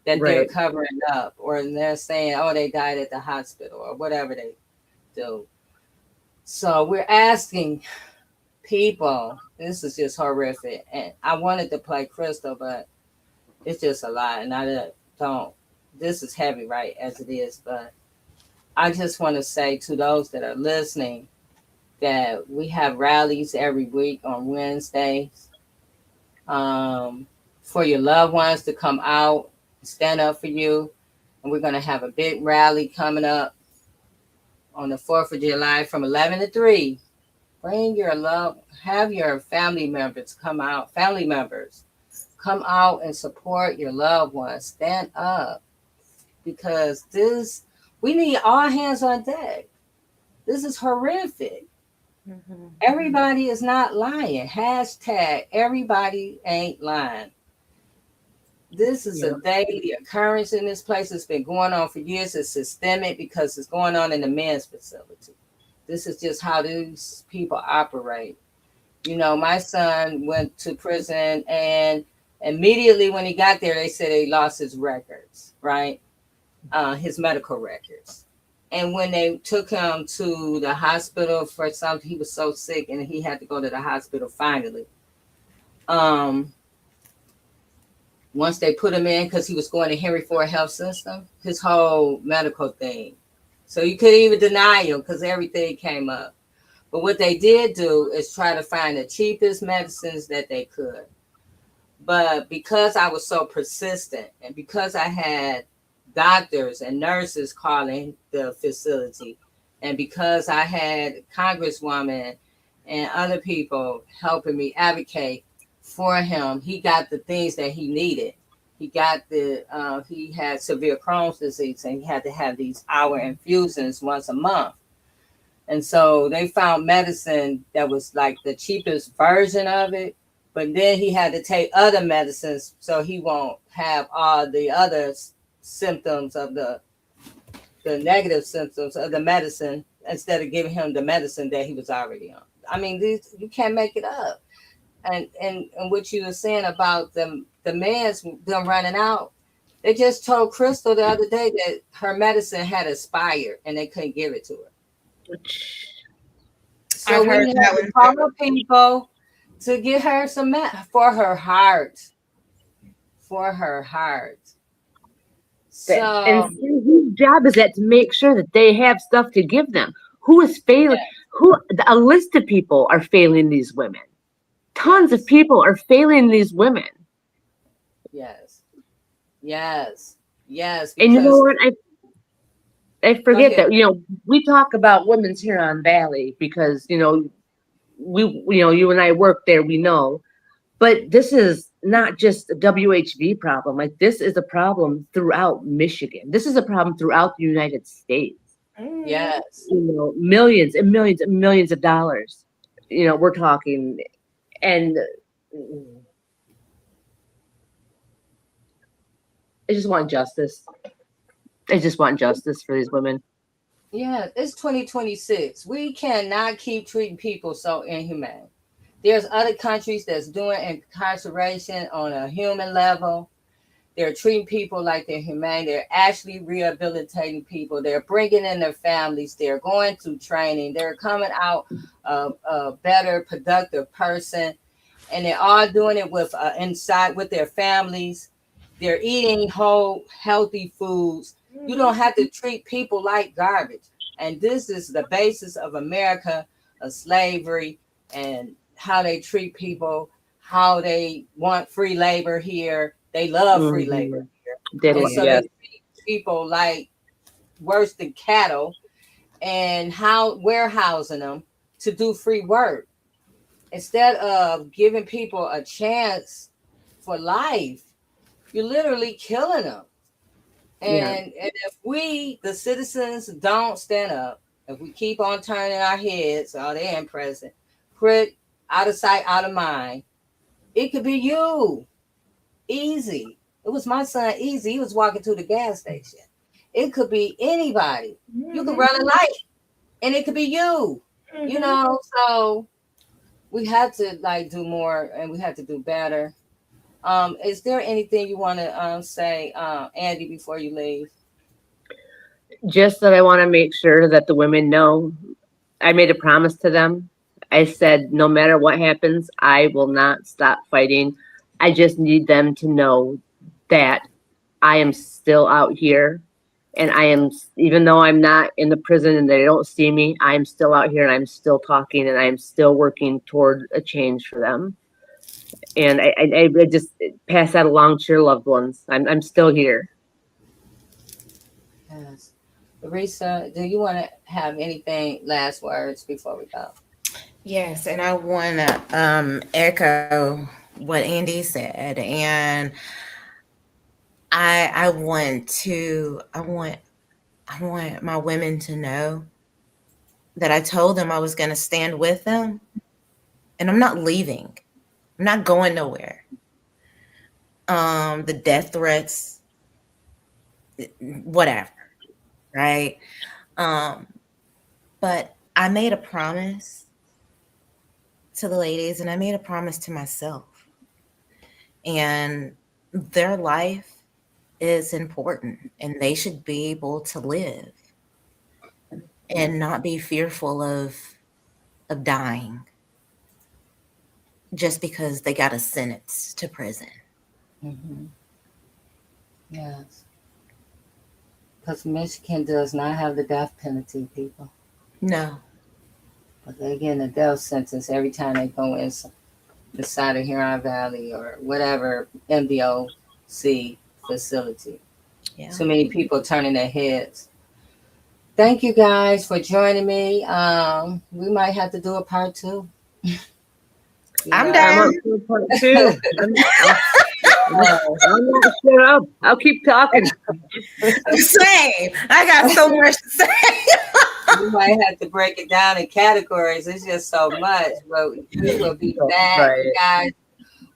that they're covering up, or they're saying, oh, they died at the hospital, or whatever they do. So we're asking people, this is just horrific. And I wanted to play Crystal, but it's just a lot. And I don't, this is heavy, right, as it is. But I just want to say to those that are listening that we have rallies every week on Wednesdays for your loved ones to come out, stand up for you. And we're going to have a big rally coming up on the 4th of July from 11 to 3. Bring your have your family members come out and support your loved ones. Stand up, because we need all hands on deck. This is horrific. Mm-hmm. Everybody is not lying. # everybody ain't lying. This is a daily occurrence in this place. It's been going on for years. It's systemic because it's going on in the men's facility. This is just how these people operate. You know, my son went to prison, and immediately when he got there, they said he lost his records, right? His medical records. And when they took him to the hospital for something, he was so sick and he had to go to the hospital finally. Once they put him in, because he was going to Henry Ford Health System, his whole medical thing. So you couldn't even deny him because everything came up. But what they did do is try to find the cheapest medicines that they could. But because I was so persistent, and because I had doctors and nurses calling the facility, and because I had Congresswoman and other people helping me advocate for him, he got the things that he needed. He got he had severe Crohn's disease, and he had to have these hour infusions once a month. And so they found medicine that was like the cheapest version of it, but then he had to take other medicines so he won't have all the other symptoms of the negative symptoms of the medicine, instead of giving him the medicine that he was already on. I mean, you can't make it up. And what you were saying about the meds, them running out, they just told Crystal the other day that her medicine had expired and they couldn't give it to her. So we need to call people to get her some for her heart. For her heart. So, and whose job is that to make sure that they have stuff to give them? Who is failing? A list of people are failing these women. Tons of people are failing these women. Yes. And you know what? I forget that, we talk about Women's Huron Valley because, you and I work there, we know. But this is not just a WHV problem. Like, this is a problem throughout Michigan. This is a problem throughout the United States. Yes. Millions and millions and millions of dollars. We're talking, and I just want justice. I just want justice for these women. Yeah, it's 2026. We cannot keep treating people so inhumane. There's other countries that's doing incarceration on a human level. They're treating people like they're humane. They're actually rehabilitating people. They're bringing in their families. They're going through training. They're coming out a better, productive person. And they're all doing it with inside with their families. They're eating whole, healthy foods. You don't have to treat people like garbage. And this is the basis of America, of slavery, and how they treat people, how they want free labor here. They love free labor here. They treat people like worse than cattle, and warehousing them to do free work instead of giving people a chance for life. You're literally killing them. And if we, the citizens, don't stand up, if we keep on turning our heads, they're in prison, put out of sight, out of mind, it could be you. Easy. It was my son, Easy. He was walking to the gas station. It could be anybody. You could run a light, and it could be you. So we have to do more, and we have to do better. Is there anything you want to say, Andi, before you leave? Just that I want to make sure that the women know. I made a promise to them. I said, no matter what happens, I will not stop fighting. I just need them to know that I am still out here, and I am, even though I'm not in the prison and they don't see me, I'm still out here, and I'm still talking, and I'm still working toward a change for them. And I just pass that along to your loved ones. I'm still here. Yes. Larissa, do you want to have anything, last words before we go? Yes, and I want to echo what Andi said, and I want my women to know that I told them I was going to stand with them, and I'm not leaving. I'm not going nowhere. The death threats, whatever, right? But I made a promise to the ladies, and I made a promise to myself. And their life is important, and they should be able to live and not be fearful of dying just because they got a sentence to prison. Mm-hmm. Yes. Because Michigan does not have the death penalty, people. No. But they're getting a death sentence every time they go inside of Huron Valley or whatever MDOC facility. Yeah. Too many people turning their heads. Thank you guys for joining me. We might have to do a part 2. I'm down. Part 2. Shut up. I'll keep talking. Same. I got so much to say. We might have to break it down in categories. It's just so much. But we will be back, guys.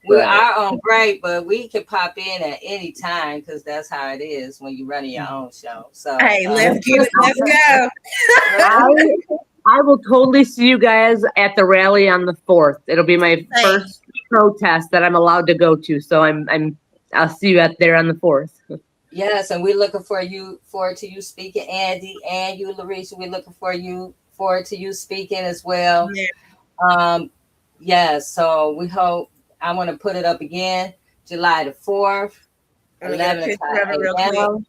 We are on break, but we can pop in at any time because that's how it is when you're running your own show. So hey, let's go. I will totally see you guys at the rally on the 4th. It'll be my first protest that I'm allowed to go to. So I'll see you out there on the 4th. Yes, and we're looking forward to you speaking, Andi, and you, Larissa. We're looking forward to you speaking as well. Yeah. Yes, so we hope. I want to put it up again, July the 4th, 11 a.m.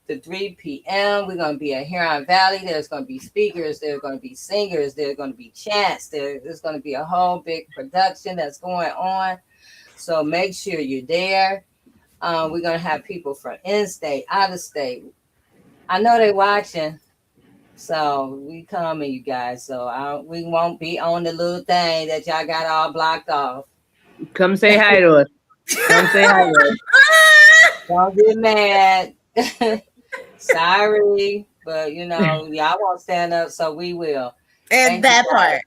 to 3 p.m. We're going to be at Huron Valley. There's going to be speakers. There's going to be singers. There's going to be chants. There's going to be a whole big production that's going on. So make sure you're there. We're going to have people from in-state, out of state. I know they're watching. So we coming, you guys. So we won't be on the little thing that y'all got all blocked off. Come say hi to us. Come say hi to us. Don't get mad. Sorry, but y'all won't stand up, so we will. And that part.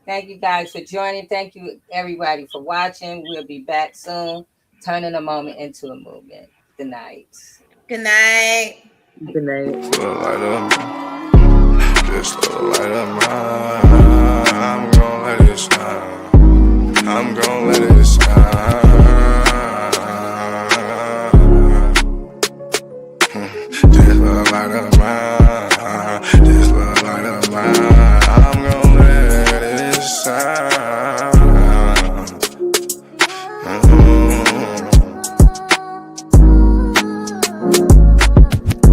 Thank you guys for joining. Thank you everybody for watching. We'll be back soon, turning a moment into a movement. Good night. Good night. Good night. Just a light of mine. I'm gonna let it shine. I'm gonna let it shine. Just a light of mine. Just a light of mine. I'm gonna let it shine.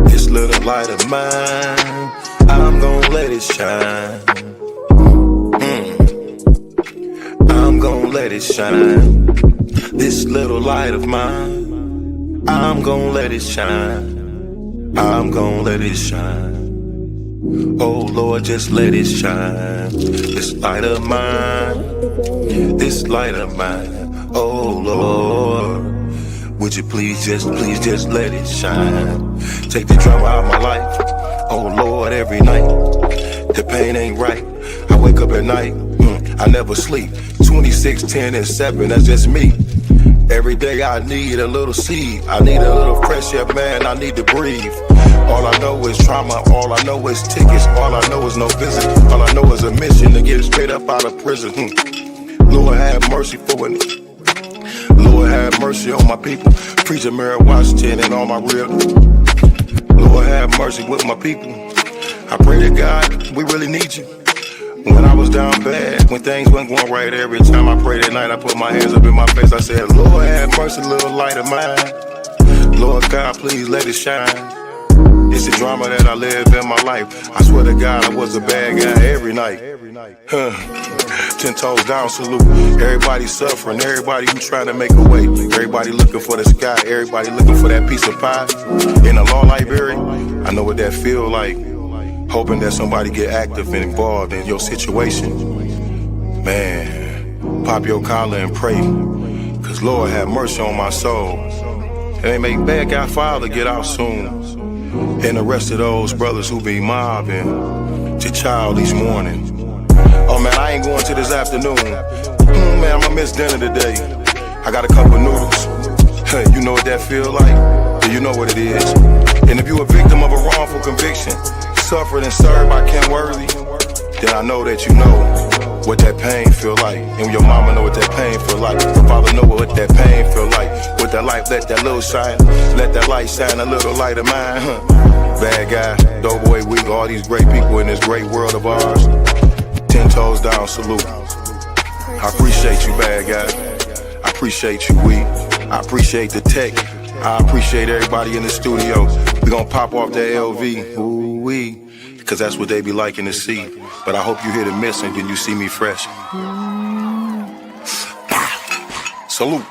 This little light of mine, I'm gonna let it shine. I'm gonna let it shine. This little light of mine, I'm gonna let it shine. I'm gonna let it shine. Oh Lord, just let it shine. This light of mine, this light of mine. Oh Lord, would you please just let it shine. Take the drama out of my life. Oh Lord, every night the pain ain't right. I wake up at night, I never sleep. 26, 10, and 7, that's just me. Every day I need a little seed. I need a little fresh air, man, I need to breathe. All I know is trauma, all I know is tickets. All I know is no visit. All I know is a mission to get straight up out of prison. Lord have mercy for it. Lord have mercy on my people. Preacher Mary Washington and all my real. Lord have mercy with my people. I pray to God, we really need you. When I was down bad, when things weren't going right, every time I prayed at night, I put my hands up in my face. I said, Lord have mercy, little light of mine. Lord God, please let it shine. It's the drama that I live in my life. I swear to God, I was a bad guy every night. 10 toes down, salute. Everybody suffering, everybody who trying to make a way. Everybody looking for the sky, everybody looking for that piece of pie. In a law library, I know what that feel like. Hoping that somebody get active and involved in your situation. Man, pop your collar and pray. Cause Lord have mercy on my soul. And make bad guy father get out soon. And the rest of those brothers who be mobbing to child each morning. Oh man, I ain't going to this afternoon. Man, I'ma miss dinner today. I got a couple noodles. Hey, you know what that feel like? Yeah, you know what it is. And if you a victim of a wrongful conviction, suffered and served by Ken Worthy, then I know that you know what that pain feel like. And your mama know what that pain feel like. Your father know what that pain feel like. With that light, let that little shine. Let that light shine, a little light of mine. Bad guy, Doughboy Week, all these great people in this great world of ours. 10 toes down, salute. I appreciate you, bad guy. I appreciate you, Week. I appreciate the tech. I appreciate everybody in the studio. We gonna pop off that LV. Ooh-wee. Cause that's what they be liking to see. But I hope you hear the missing when you see me fresh. Salute.